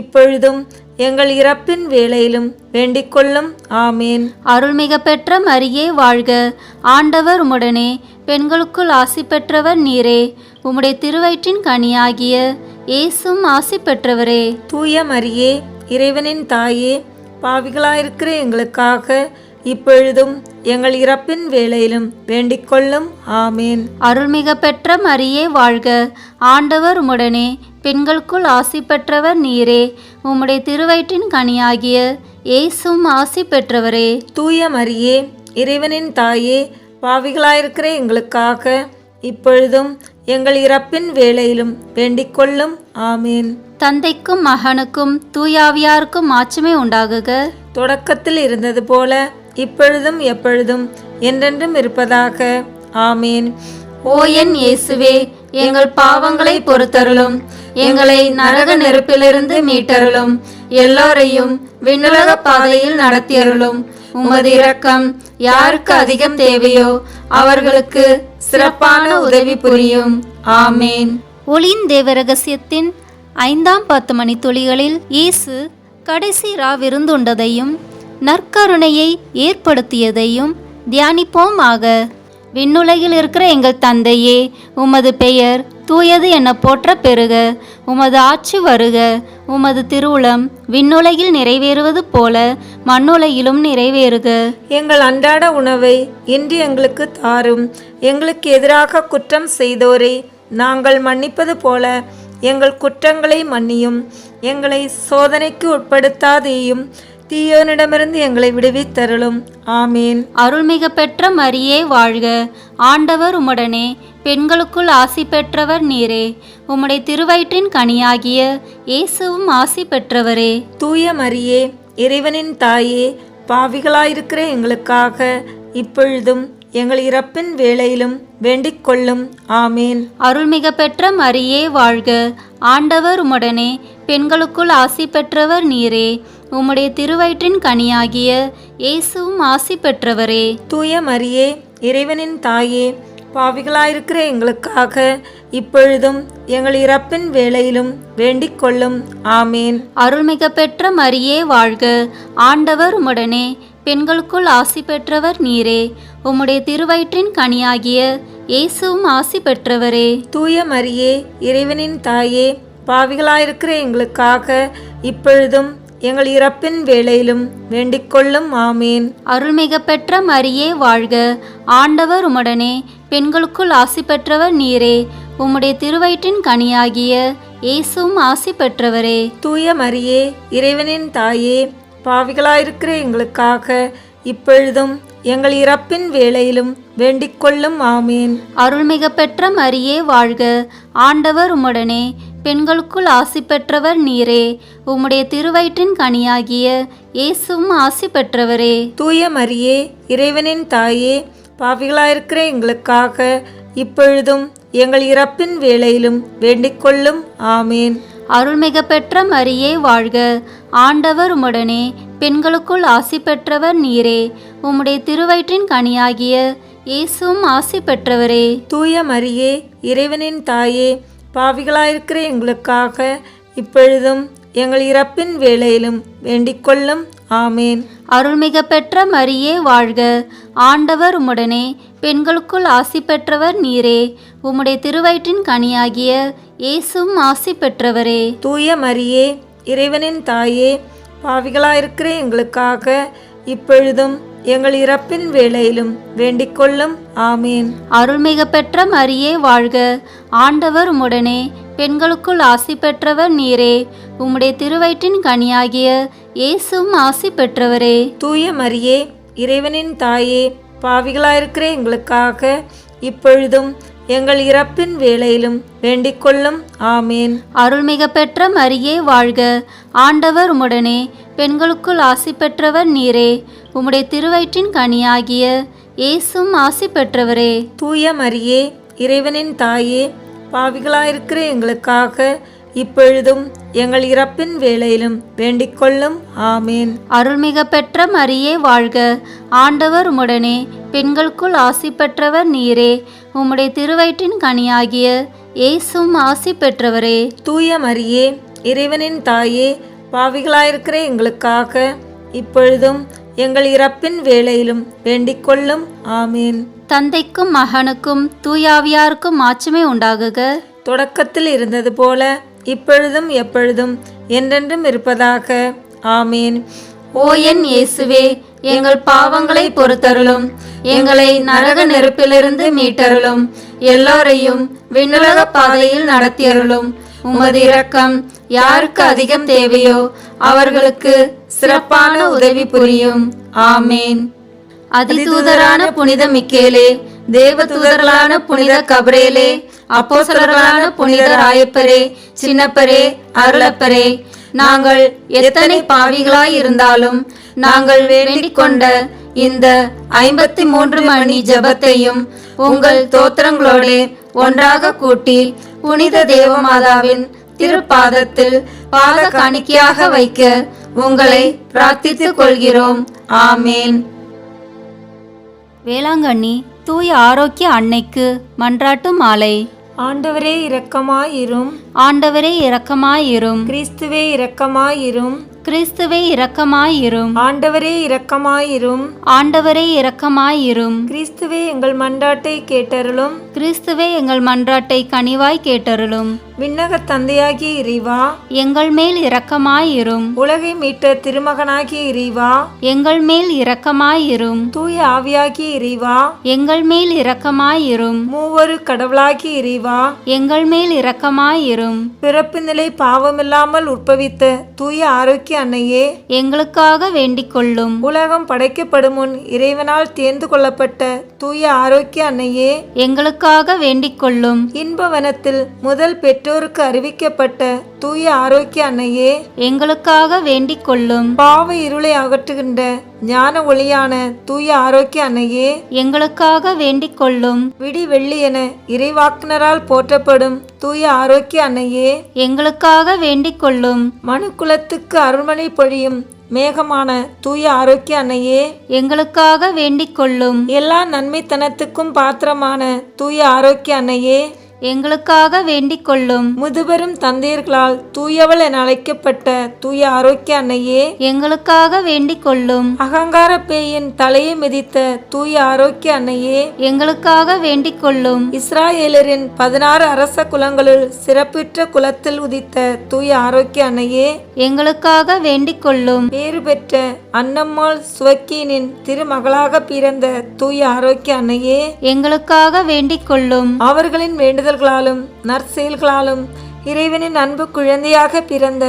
B: இப்பொழுதும் எங்கள் இறப்பின் வேளையிலும் வேண்டிக் கொள்ளும். ஆமேன்.
A: அருள்மிக பெற்ற மரியே வாழ்க, ஆண்டவர் உம்முடனே, பெண்களுக்குள் ஆசி பெற்றவர் நீரே. உம்முடைய திருவயிற்றின் கனியாகிய இயேசுவும் ஆசி பெற்றவரே.
B: தூய மரியே, இறைவனின் தாயே, பாவிகளாயிருக்கிற எங்களுக்காக இப்பொழுதும் எங்கள் இறப்பின் வேளையிலும் வேண்டிக் கொள்ளும். ஆமேன்.
A: அருள்மிக பெற்ற மரியே வாழ்க, ஆண்டவர் உம்முடனே, பெண்களுக்குள் ஆசி பெற்றவர் நீரே. உம்முடைய திருவயிற்றின் கனியாகிய இயேசுவும் ஆசி பெற்றவரே.
B: தூய மரியே, இறைவனின் தாயே, பாவிகளாயிருக்கிற எங்களுக்காக இப்பொழுதும் எங்கள் இறப்பின் வேளையிலும் வேண்டிக் கொள்ளும். ஆமேன்.
A: தந்தைக்கும் மகனுக்கும் தூயாவியாருக்கும் மாட்சிமை உண்டாகுக.
B: தொடக்கத்தில் இருந்தது போல இப்பொழுதும் எப்பொழுதும் என்றென்றும் இருப்பதாக. ஆமேன்.
A: ஓ என் இயேசுவே, எங்கள் பாவங்களை பொறுத்தருளும், எங்களை நரக நெருப்பிலிருந்து மீட்டருளும், எல்லோரையும் விண்ணுலக பாதையில் நடத்தியருளும். உமது இரக்கம் யாருக்கு அதிகம் தேவையோ அவர்களுக்கு சிறப்பான உதவி புரியும். ஆமேன். ஒளியின் தேவ ரகசியத்தின் 5ஆம் 10 மணி துளிகளில் இயேசு கடைசி விருந்துண்டதையும் நற்கருணையை ஏற்படுத்தியதையும் தியானிப்போமாக. விண்ணுலகில் இருக்கிற எங்கள் தந்தையே, உமது பெயர் தூயது என போற்ற பெறுக. உமது ஆட்சி வருக. உமது திருவுளம் விண்ணுலகில் நிறைவேறுவது போல மண்ணுலகிலும் நிறைவேறுக.
B: எங்கள் அன்றாட உணவை இன்று எங்களுக்கு தாரும். எங்களுக்கு எதிராக குற்றம் செய்தோரை நாங்கள் மன்னிப்பது போல எங்கள் குற்றங்களை மன்னியும். எங்களை சோதனைக்கு உட்படுத்தாதேயும், தீயோனிடமிருந்து எங்களை விடுவித்தருளும். ஆமேன்.
A: அருள்மிக பெற்ற மரியே வாழ்க, ஆண்டவர் உம்முடனே, பெண்களுக்குள் ஆசி பெற்றவர் நீரே. உம்முடைய திருவயிற்றின் கனியாகிய இயேசுவும் ஆசி பெற்றவரே.
B: தூய மரியே, இறைவனின் தாயே, பாவிகளாயிருக்கிற எங்களுக்காக இப்பொழுதும் எங்கள் இறப்பின் வேளையிலும் வேண்டிக் கொள்ளும். ஆமேன்.
A: அருள்மிக பெற்ற மரியே வாழ்க, ஆண்டவர் உம்முடனே, பெண்களுக்குள் ஆசி பெற்றவர் நீரே. உம்முடைய திருவயிற்றின் கனியாகிய இயேசுவும் ஆசி பெற்றவரே.
B: தூய மரியே, இறைவனின் தாயே, பாவிகளாயிருக்கிற எங்களுக்காக இப்பொழுதும் எங்கள் இறப்பின் வேளையிலும் வேண்டிக் கொள்ளும். ஆமேன்.
A: அருள்மிக பெற்ற மரியே வாழ்க, ஆண்டவர் உம்முடனே, பெண்களுக்குள் ஆசி பெற்றவர் நீரே. உம்முடைய திருவயிற்றின் கனியாகிய இயேசுவும் ஆசி பெற்றவரே.
B: தூய மரியே, இறைவனின் தாயே, பாவிகளாயிருக்கிற எங்களுக்காக இப்பொழுதும் எங்கள் இறப்பின் வேளையிலும் வேண்டிக் கொள்ளும். ஆமேன்.
A: அருள்மிக பெற்ற மரியே வாழ்க, ஆண்டவர் உம்முடனே, பெண்களுக்குள் ஆசி பெற்றவர் நீரே. உம்முடைய திருவயிற்றின் கனியாகிய இயேசுவும் ஆசி பெற்றவரே.
B: தூய மரியே, இறைவனின் தாயே, பாவிகளாயிருக்கிற எங்களுக்காக இப்பொழுதும் எங்கள் இறப்பின் வேளையிலும் வேண்டிக் கொள்ளும். ஆமேன்.
A: அருள்மிக பெற்ற மரியே வாழ்க, ஆண்டவர் உம்முடனே, பெண்களுக்குள் ஆசி பெற்றவர் நீரே. உம்முடைய திருவயிற்றின் கனியாகிய இயேசுவும் ஆசி பெற்றவரே.
B: தூய மரியே, இறைவனின் தாயே, பாவிகளாயிருக்கிற எங்களுக்காக இப்பொழுதும் எங்கள் இறப்பின் வேளையிலும் வேண்டிக் கொள்ளும். ஆமேன்.
A: அருள்மிக பெற்ற மரியே வாழ்க, ஆண்டவர் உம்முடனே, பெண்களுக்குள் ஆசி பெற்றவர் நீரே. உம்முடைய திருவயிற்றின் கனியாகிய இயேசுவும் ஆசி பெற்றவரே.
B: தூய மரியே, இறைவனின் தாயே, பாவிகளாயிருக்கிற எங்களுக்காக இப்பொழுதும் எங்கள் இறப்பின் வேளையிலும் வேண்டிக் கொள்ளும். ஆமேன்.
A: அருள்மிக பெற்ற மரியே வாழ்க, ஆண்டவர் உம்முடனே, பெண்களுக்குள் ஆசி பெற்றவர் நீரே. உம்முடைய திருவயிற்றின் கனியாகிய இயேசுவும் ஆசி பெற்றவரே.
B: தூய மரியே, இறைவனின் தாயே, பாவிகளாயிருக்கிற எங்களுக்காக இப்பொழுதும் எங்கள் இறப்பின் வேளையிலும் வேண்டிக் கொள்ளும். ஆமேன்.
A: அருள்மிக பெற்ற மரியே வாழ்க, ஆண்டவர் உம்முடனே, பெண்களுக்குள் ஆசி பெற்றவர் நீரே. உம்முடைய திருவயிற்றின் கனியாகிய இயேசுவும் ஆசி பெற்றவரே.
B: தூய மரியே, இறைவனின் தாயே, பாவிகளாயிருக்கிற எங்களுக்காக இப்பொழுதும் எங்கள் இறப்பின் வேளையிலும் வேண்டிக் கொள்ளும். ஆமேன்.
A: அருள்மிக பெற்ற மரியே வாழ்க, ஆண்டவர் உம்முடனே, பெண்களுக்குள் ஆசி பெற்றவர் நீரே. உம்முடைய திருவயிற்றின் கனியாகிய இயேசுவும் ஆசி பெற்றவரே.
B: தூய மரியே, இறைவனின் தாயே, பாவிகளாயிருக்கிற எங்களுக்காக இப்பொழுதும் எங்கள் இறப்பின் வேளையிலும் வேண்டிக் கொள்ளும். ஆமேன்.
A: அருள்மிக பெற்ற மரியே வாழ்க, ஆண்டவர் உம்முடனே, பெண்களுக்குள் ஆசி பெற்றவர் நீரே. உம்முடைய திருவயிற்றின் கனியாகிய இயேசுவும் ஆசி பெற்றவரே.
B: தூய மரியே, இறைவனின் தாயே, பாவிகளாயிருக்கிற எங்களுக்காக இப்பொழுதும் எங்கள் இறப்பின் வேளையிலும் வேண்டிக் கொள்ளும். ஆமீன்.
A: தந்தைக்கும் மகனுக்கும் தூயாவியாருக்கும் மாட்சிமை உண்டாகுக.
B: தொடக்கத்தில் இருந்தது போல இப்பொழுதும் எப்பொழுதும் என்றென்றும் இருப்பதாக. ஆமீன்.
A: ஓ என் இயேசுவே, எங்கள் பாவங்களை பொறுத்தருளும், எங்களை நரக நெருப்பிலிருந்து மீட்டருளும், எல்லோரையும் விண்ணுலக பாதையில் நடத்தியருளும். உமது இரக்கம் யாருக்கு அதிகம் தேவையோ அவர்களுக்கு சிறப்பான உதவி புரியும். ஆமேன். அதிதூதரான புனித மிக்கேலே, தேவதூதர்களான புனித கபிரேலே, அப்போஸ்தலர்களான புனித ராயப்பரே, சின்னப்பரே, அருளப்பரே, நாங்கள் எத்தனை பாவிகளாய் இருந்தாலும் நாங்கள் வேண்டிக் கொண்ட இந்த 53 மணி ஜெபத்தையும் உங்கள் தோத்திரங்களோடு ஒன்றாக கூட்டி புனித தேவமாதாவின் திருப்பாதத்தில் பாத காணிக்கையாக வைக்க உங்களை பிரார்த்தித்துக் கொள்கிறோம். ஆமேன். வேளாங்கண்ணி தூய ஆரோக்கிய அன்னைக்கு மன்றாட்டு மாலை.
B: ஆண்டவரே இரக்கமாயிரும்.
A: ஆண்டவரே இரக்கமாயிரும்.
B: கிறிஸ்துவே இரக்கமாயிரும்.
A: கிறிஸ்துவே இரக்கமாயிரும்.
B: ஆண்டவரே இரக்கமாயிரும்.
A: ஆண்டவரே இரக்கமாயிரும்.
B: கிறிஸ்துவே எங்கள் மன்றாட்டை கேட்டருளும்.
A: கிறிஸ்துவே எங்கள் மன்றாட்டை கனிவாய் கேட்டருளும்.
B: விண்ணக தந்தையாகிய இறைவா,
A: எங்கள் மேல் இரக்கமாயிரும்.
B: உலகை மீட்ட திருமகனாகிய இறைவா,
A: எங்கள் மேல் இரக்கமாயிரும்.
B: தூய ஆவியாகிய இறைவா,
A: எங்கள் மேல் இரக்கமாயிரும்.
B: மூவரு கடவுளாகிய இறைவா,
A: எங்கள் மேல் இரக்கமாயிரும்.
B: பிறப்பு நிலை பாவமில்லாமல் உற்பவித்த தூய ஆரோக்கிய அன்னையே,
A: எங்களுக்காக வேண்டிக் கொள்ளும்.
B: உலகம் படைக்கப்படும் முன் இறைவனால் தேர்ந்து கொள்ளப்பட்ட தூய ஆரோக்கிய அன்னையே,
A: எங்களுக்காக வேண்டிக் கொள்ளும்.
B: இன்பவனத்தில் முதல் பெற்றோருக்கு அறிவிக்கப்பட்ட தூய ஆரோக்கிய அன்னையே,
A: எங்களுக்காக வேண்டிக் கொள்ளும்.
B: பாவ இருளை அகற்றுகின்ற ஞான ஒளியான தூய ஆரோக்கிய அன்னையே,
A: எங்களுக்காக வேண்டிக் கொள்ளும்.
B: விடி வெள்ளி என இறைவாக்கினரால் போற்றப்படும் தூய ஆரோக்கிய அன்னையே,
A: எங்களுக்காக வேண்டிக் கொள்ளும்.
B: மனுக்குலத்துக்கு அருள்மழை பொழியும் மேகமான தூய ஆரோக்கிய அன்னையே,
A: எங்களுக்காக வேண்டிக் கொள்ளும்.
B: எல்லா நன்மைத்தனத்துக்கும் பாத்திரமான தூய ஆரோக்கிய அன்னையே,
A: எங்களுக்காக வேண்டிக் கொள்ளும்.
B: முதுபெரும் தந்தையர்களால் தூயவள் என அழைக்கப்பட்ட தூய ஆரோக்கிய அன்னையே,
A: எங்களுக்காக வேண்டிக் கொள்ளும்.
B: அகங்கார பேயின் தலையை மிதித்த தூய ஆரோக்கிய அன்னையே,
A: எங்களுக்காக வேண்டிக் கொள்ளும்.
B: இஸ்ராயேலரின் 16 அரச குலங்களுள் சிறப்புற்ற குலத்தில் உதித்த தூய ஆரோக்கிய அன்னையே,
A: எங்களுக்காக வேண்டிக் கொள்ளும்.
B: பேறு பெற்ற அன்னம்மாள் சுவக்கீனின் திருமகளாக பிறந்த தூய ஆரோக்கிய அன்னையே,
A: எங்களுக்காக வேண்டிக் கொள்ளும்.
B: அவர்களின் வேண்டுதல்களாலும் நற்செயல்களாலும் இறைவனின் அன்பு குழந்தையாக பிறந்த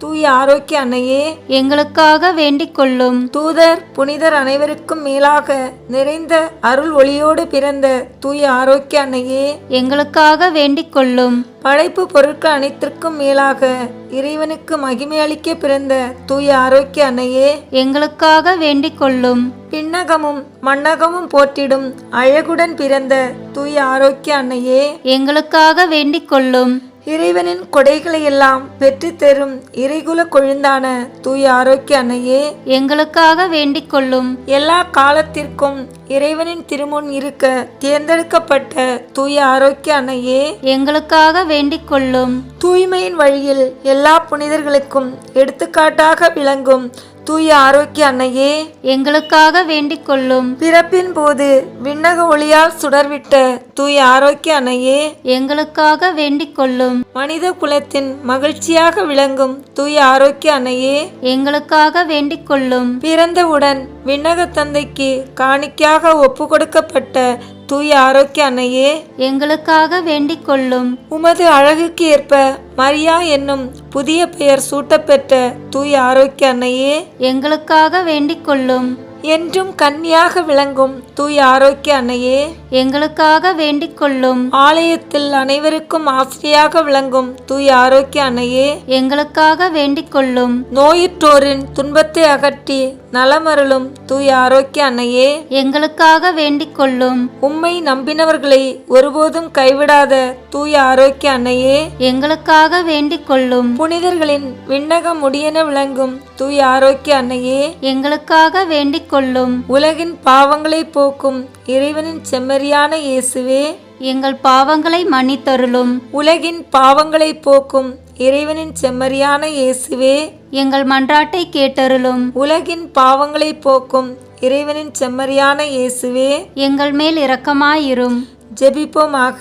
B: தூய ஆரோக்கிய அன்னையே,
A: எங்களுக்காக வேண்டிக் கொள்ளும்.
B: தூதர் புனிதர் அனைவருக்கும் மேலாக நிறைந்த அருள் ஒளியோடு பிறந்த தூய ஆரோக்கிய அன்னையே,
A: எங்களுக்காக வேண்டிக் கொள்ளும்.
B: படைப்பு பொருட்கள் அனைத்திற்கும் மேலாக இறைவனுக்கு மகிமை அளிக்க பிறந்த தூய ஆரோக்கிய அன்னையே,
A: எங்களுக்காக வேண்டிக் கொள்ளும்.
B: பின்னகமும் மண்ணகமும் போற்றிடும் அழகுடன் பிறந்த தூய ஆரோக்கிய அன்னையே,
A: எங்களுக்காக வேண்டிக் கொள்ளும்.
B: இறைவனின் கொடைகளை எல்லாம் பெற்று தரும் இறைகுல கொழுந்தான தூய ஆரோக்கிய அன்னையே,
A: எங்களுக்காக வேண்டிக் கொள்ளும்.
B: எல்லா காலத்திற்கும் இறைவனின் திருமுன் இருக்க தேர்ந்தெடுக்கப்பட்ட தூய ஆரோக்கிய அன்னையே,
A: எங்களுக்காக வேண்டிக் கொள்ளும்.
B: தூய்மையின் வழியில் எல்லா புனிதர்களுக்கும் எடுத்துக்காட்டாக விளங்கும் தூய ஆரோக்கிய அன்னையே,
A: எங்களுக்காக வேண்டிக் கொள்ளும்.
B: பிறப்பின் போது விண்ணக ஒளியால் சுடர்விட்ட தூய ஆரோக்கிய அன்னையே,
A: எங்களுக்காக வேண்டிக் கொள்ளும்.
B: மனித குலத்தின் மகிழ்ச்சியாக விளங்கும் தூய ஆரோக்கிய அன்னையே,
A: எங்களுக்காக வேண்டிக் கொள்ளும்.
B: பிறந்தவுடன் விண்ணக தந்தைக்கு காணிக்கையாக ஒப்பு கொடுக்கப்பட்ட தூய ஆரோக்கிய அன்னையே,
A: எங்களுக்காக வேண்டிக் கொள்ளும்.
B: உமது அழகுக்கு ஏற்ப மரியா என்னும் புதிய பெயர் சூட்டப்பெற்ற தூய ஆரோக்கிய அன்னையே,
A: எங்களுக்காக வேண்டிக் கொள்ளும்.
B: என்றும் கன்னியாக விளங்கும் தூய ஆரோக்கிய அன்னையே,
A: எங்களுக்காக வேண்டிக் கொள்ளும்.
B: ஆலயத்தில் அனைவருக்கும் ஆசிரியாக விளங்கும் தூய ஆரோக்கிய அன்னையே,
A: எங்களுக்காக வேண்டிக் கொள்ளும்.
B: நோயுற்றோரின் துன்பத்தை அகற்றி நலமருளும் தூய ஆரோக்கிய அன்னையே,
A: எங்களுக்காக வேண்டிக் கொள்ளும்.
B: உம்மை நம்பினவர்களை ஒருபோதும் கைவிடாத தூய ஆரோக்கிய அன்னையே,
A: எங்களுக்காக வேண்டிக் கொள்ளும்.
B: புனிதர்களின் விண்ணக முடியென விளங்கும் தூய ஆரோக்கிய அன்னையே,
A: எங்களுக்காக வேண்டிக் கொள்ளும்.
B: உலகின் பாவங்களை போக்கும் இறைவனின் செம்மறியான இயேசுவே,
A: எங்கள் பாவங்களை மன்னித்தருளும்.
B: உலகின் பாவங்களை போக்கும் இறைவனின் செம்மறியான இயேசுவே,
A: எங்கள் மன்றாட்டை கேட்டருளும்.
B: உலகின் பாவங்களை போக்கும் இறைவனின் செம்மறியான இயேசுவே,
A: எங்கள் மேல் இரக்கமாயிரும்.
B: ஜெபிப்போமாக.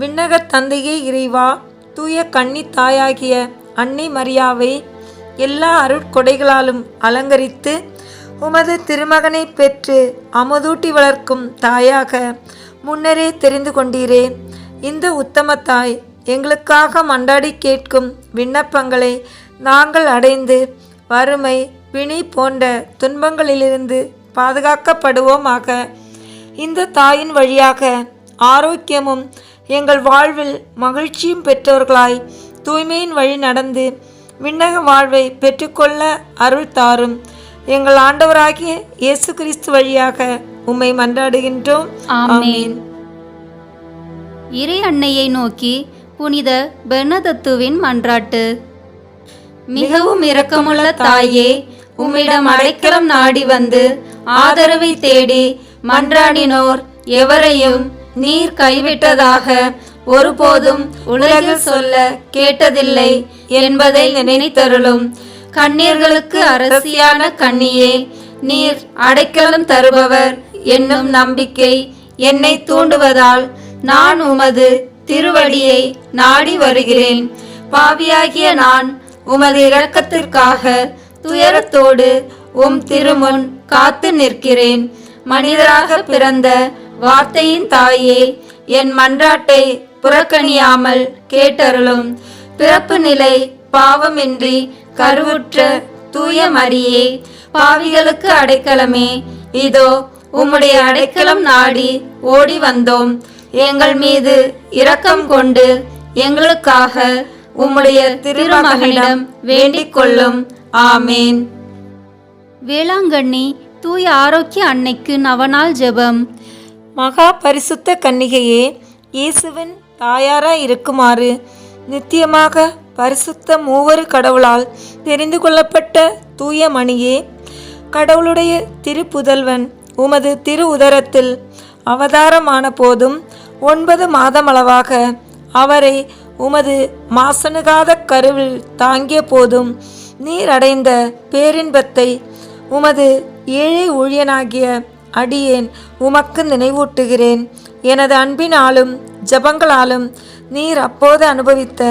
B: விண்ணக தந்தையே இறைவா, தூய கன்னி தாயாகிய அன்னை மரியாவை எல்லா அருட்கொடைகளாலும் அலங்கரித்து உமது திருமகனை பெற்று அமுதூட்டி வளர்க்கும் தாயாக முன்னரே தெரிந்து கொண்டீரே. இந்த உத்தம தாய் எங்களுக்காக மன்றாடி கேட்கும் விண்ணப்பங்களை நாங்கள் அடைந்து வறுமை பிணி போன்ற துன்பங்களிலிருந்து பாதுகாக்கப்படுவோமாக. இந்த தாயின் வழியாக ஆரோக்கியமும் எங்கள் வாழ்வில் மகிழ்ச்சியும் பெற்றவர்களாய் தூய்மையின் வழி நடந்து விண்ணக வாழ்வை பெற்றுக்கொள்ள அருள் தாரும். எங்கள் ஆண்டவராகிய இயேசு கிறிஸ்து வழியாக உம்மை மன்றாடுகின்றோம். ஆமென்.
A: இறை அன்னையை நோக்கி புனித பெர்னதத்துவின் மன்றாட்டு. மிகவும் இரக்கமுள்ள தாயே, உம்மிடம் அடைக்கலம் நாடி வந்து ஆதரவை தேடி மன்றாடினோர் எவரையும் நீர் கைவிட்டதாக ஒருபோதும் உலகில் சொல்ல கேட்டதில்லை என்பதை நினைத்தருளும். கண்ணீர்களுக்கு அரசியான கன்னியே, நீர் அடைக்கலம் தருபவர் என்னும் நம்பிக்கை என்னை தூண்டுவதால் நான் உமது திருவடியை நாடி வருகிறேன். பாவியாகிய நான் உமது இரக்கத்திற்காக துயரத்தோடு உம் திருமுன் காத்து நிற்கிறேன். மனிதராக பிறந்த வார்த்தையின் தாயே, என் மன்றாட்டை புறக்கணியாமல் கேட்டருளும். பிறப்பு நிலை பாவமின்றி கருவுற்ற தூய மரியே, பாவிகளுக்கு அடைக்கலமே, இதோ உம்முடைய அடைக்கலம் நாடி ஓடி வந்தோம். எங்கள் மீது இரக்கம் கொண்டு எங்களுக்காக உம்முடைய திருமகனிடம் வேண்டிக் கொள்ளும். ஆமேன். வேளாங்கண்ணி தூய ஆரோக்கிய அன்னைக்கு நவநாள் ஜெபம்.
B: மகா பரிசுத்த கன்னிகையே, இயேசுவின் தாயாராய் இருக்குமாறு நித்தியமாக பரிசுத்த மூவரு கடவுளால் தெரிந்து கொள்ளப்பட்ட தூய மணியே, கடவுளுடைய திருப்புதல்வன் உமது திரு உதரத்தில் அவதாரமான போதும் 9 மாதமளவாக அவரை உமது மாசணுகாத கருவில் தாங்கிய போதும் நீர் அடைந்த பேரின்பத்தை உமது ஏழை ஊழியனாகிய அடியேன் உமக்கு நினைவூட்டுகிறேன். எனது அன்பினாலும் ஜபங்களாலும் நீர் அப்போது அனுபவித்த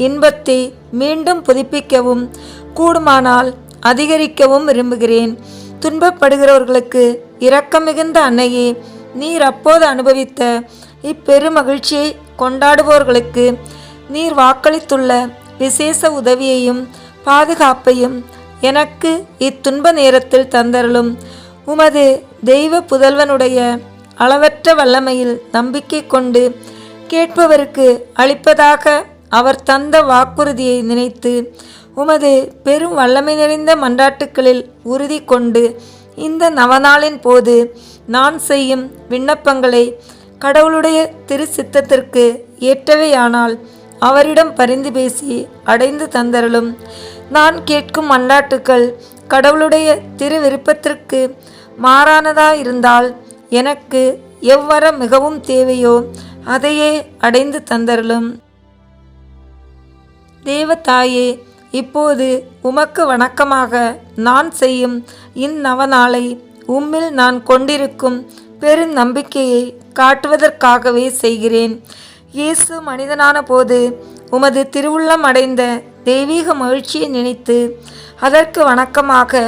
B: இன்பத்தை மீண்டும் புதுப்பிக்கவும் கூடுமானால் அதிகரிக்கவும் விரும்புகிறேன். துன்பப்படுகிறவர்களுக்கு இரக்கம் மிகுந்த அன்னையே, நீர் அப்போது அனுபவித்த இப்பெரு மகிழ்ச்சியை கொண்டாடுபவர்களுக்கு நீர் வாக்களித்துள்ள விசேஷ உதவியையும் பாதுகாப்பையும் எனக்கு இத்துன்ப நேரத்தில் தந்தருளும். உமது தெய்வ புதல்வனுடைய அளவற்ற வல்லமையில் நம்பிக்கை கொண்டு கேட்பவருக்கு அளிப்பதாக அவர் தந்த வாக்குறுதியை நினைத்து உமது பெரும் வல்லமை நிறைந்த மன்றாட்டுக்களில் உறுதி கொண்டு இந்த நவநாளின் போது நான் செய்யும் விண்ணப்பங்களை கடவுளுடைய திரு சித்தத்திற்கு ஏற்றவையானால் அவரிடம் பரிந்து பேசி அடைந்து தந்தருளும். நான் கேட்கும் மன்றாட்டுக்கள் கடவுளுடைய திரு விருப்பத்திற்கு மாறானதாயிருந்தால் எனக்கு எவ்வர மிகவும் தேவையோ அதையே அடைந்து தந்தருளும். தேவதாயே, இப்போது உமக்கு வணக்கமாக நான் செய்யும் இந்நவநாளை உம்மில் நான் கொண்டிருக்கும் பெரும் நம்பிக்கையை காட்டுவதற்காகவே செய்கிறேன். இயேசு மனிதனான போது உமது திருவுள்ளம் அடைந்த தெய்வீக மகிழ்ச்சியை நினைத்து அதற்கு வணக்கமாக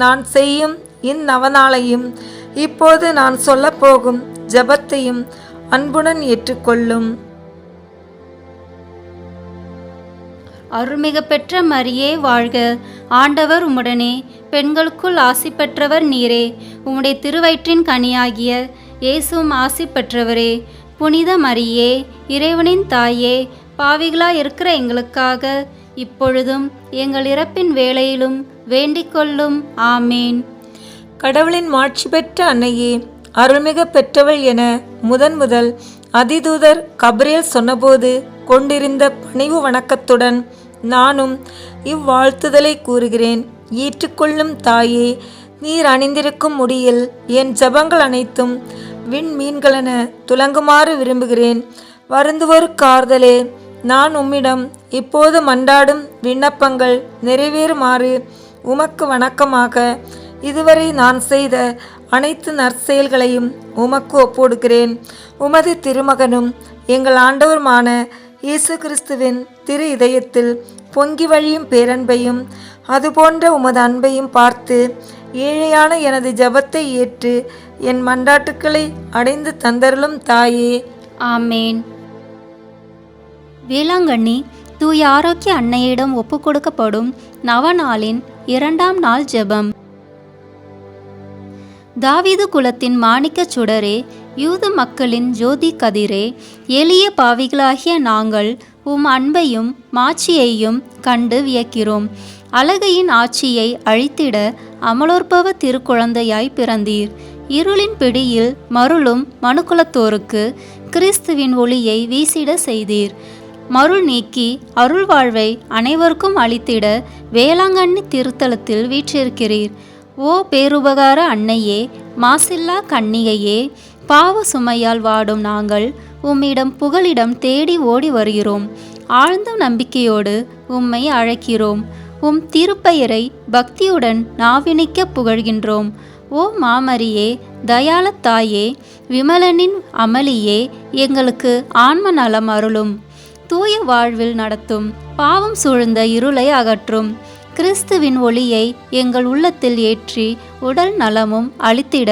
B: நான் செய்யும் இந்நவநாளையும் இப்போது நான் சொல்லப்போகும் ஜபத்தையும் அன்புடன் ஏற்றுக்கொள்ளும்.
A: அருள்மிக பெற்ற மரியே வாழ்க. ஆண்டவர் உம்முடனே, பெண்களுக்குள் ஆசி பெற்றவர் நீரே. உம்முடைய திருவயிற்றின் கனியாகிய இயேசுவும் ஆசி பெற்றவரே. புனித மரியே, இறைவனின் தாயே, பாவிகளாய் இருக்கிற எங்களுக்காக இப்பொழுதும் எங்கள் இறப்பின் வேளையிலும் வேண்டிக் கொள்ளும். ஆமேன்.
B: கடவுளின் மாட்சி பெற்ற அன்னையே, அருள்மிக பெற்றவள் என முதல் அதிதூதர் கபிரியேல் சொன்னபோது கொண்டிருந்த பணிவு வணக்கத்துடன் நானும் இவ்வாழ்த்துதலை கூறுகிறேன். ஏற்றுக்கொள்ளும் தாயே, நீர் அணிந்திருக்கும் முடியில் என் ஜபங்கள் அனைத்தும் விண்மீன்களென துலங்குமாறு விரும்புகிறேன். வருந்துவோருக்கார்தலே, நான் உம்மிடம் இப்போது மன்றாடும் விண்ணப்பங்கள் நிறைவேறுமாறு உமக்கு வணக்கமாக இதுவரை நான் செய்த அனைத்து நற்செயல்களையும் உமக்கு ஒப்புக்கொடுக்கிறேன். உமது திருமகனும் எங்கள் ஆண்டவருமான இயேசு கிறிஸ்துவின் திரு இதயத்தில் பொங்கி வழியும் பேரன்பையும் அதுபோன்ற உமது அன்பையும் பார்த்து ஏழையான எனது ஜெபத்தை ஏற்று என் மன்றாட்டுக்களை அடைந்து தந்தருளும் தாயே.
A: ஆமேன். வேளாங்கண்ணி தூய ஆரோக்கிய அன்னையிடம் ஒப்பு கொடுக்கப்படும் நவநாளின் 2ஆம் நாள் ஜெபம். தாவீது குலத்தின் மாணிக்கச் சுடரே, யூத மக்களின் ஜோதி கதிரே, எளிய பாவிகளாகிய நாங்கள் உம் அன்பையும் மாட்சியையும் கண்டு வியக்கிறோம். அழகையின் ஆட்சியை அழித்திட அமலோற்பவ திருக்குழந்தையாய் பிறந்தீர். இருளின் பிடியில் மருளும் மனுக்குலத்தோருக்கு கிறிஸ்துவின் ஒளியை வீசிட செய்தீர். மருள் நீக்கி அருள் வாழ்வை அனைவருக்கும் அளித்திட வேளாங்கண்ணி திருத்தலத்தில் வீற்றிருக்கிறீர். ஓ பேருபகார அன்னையே, மாசில்லா கன்னிகையே, பாவ சுமையால் வாடும் நாங்கள் உம்மிடம் புகலிடம் தேடி ஓடி வருகிறோம். ஆழ்ந்த நம்பிக்கையோடு உம்மை அழைக்கிறோம். உம் திருப்பெயரை பக்தியுடன் நாவினிக்க புகழ்கின்றோம். ஓ மாமரியே, தயாளத்தாயே, விமலனின் அமளியே, எங்களுக்கு ஆன்ம நலம் அருளும். தூய வாழ்வில் நடத்தும். பாவம் சூழ்ந்த இருளை அகற்றும். கிறிஸ்துவின் ஒளியை எங்கள் உள்ளத்தில் ஏற்றி உடல் நலமும் அளித்திட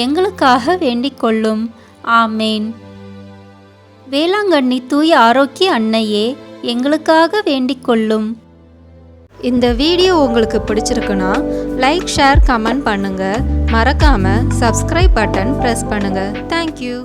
A: எங்களுக்காக வேண்டிக் கொள்ளும். ஆமேன். வேளாங்கண்ணி தூய ஆரோக்கிய அன்னையே, எங்களுக்காக வேண்டிக் கொள்ளும். இந்த வீடியோ உங்களுக்கு பிடிச்சிருக்குன்னா லைக், ஷேர், கமெண்ட் பண்ணுங்க. மறக்காம சப்ஸ்கிரைப் பட்டன் பிரஸ் பண்ணுங்க. தேங்க்யூ.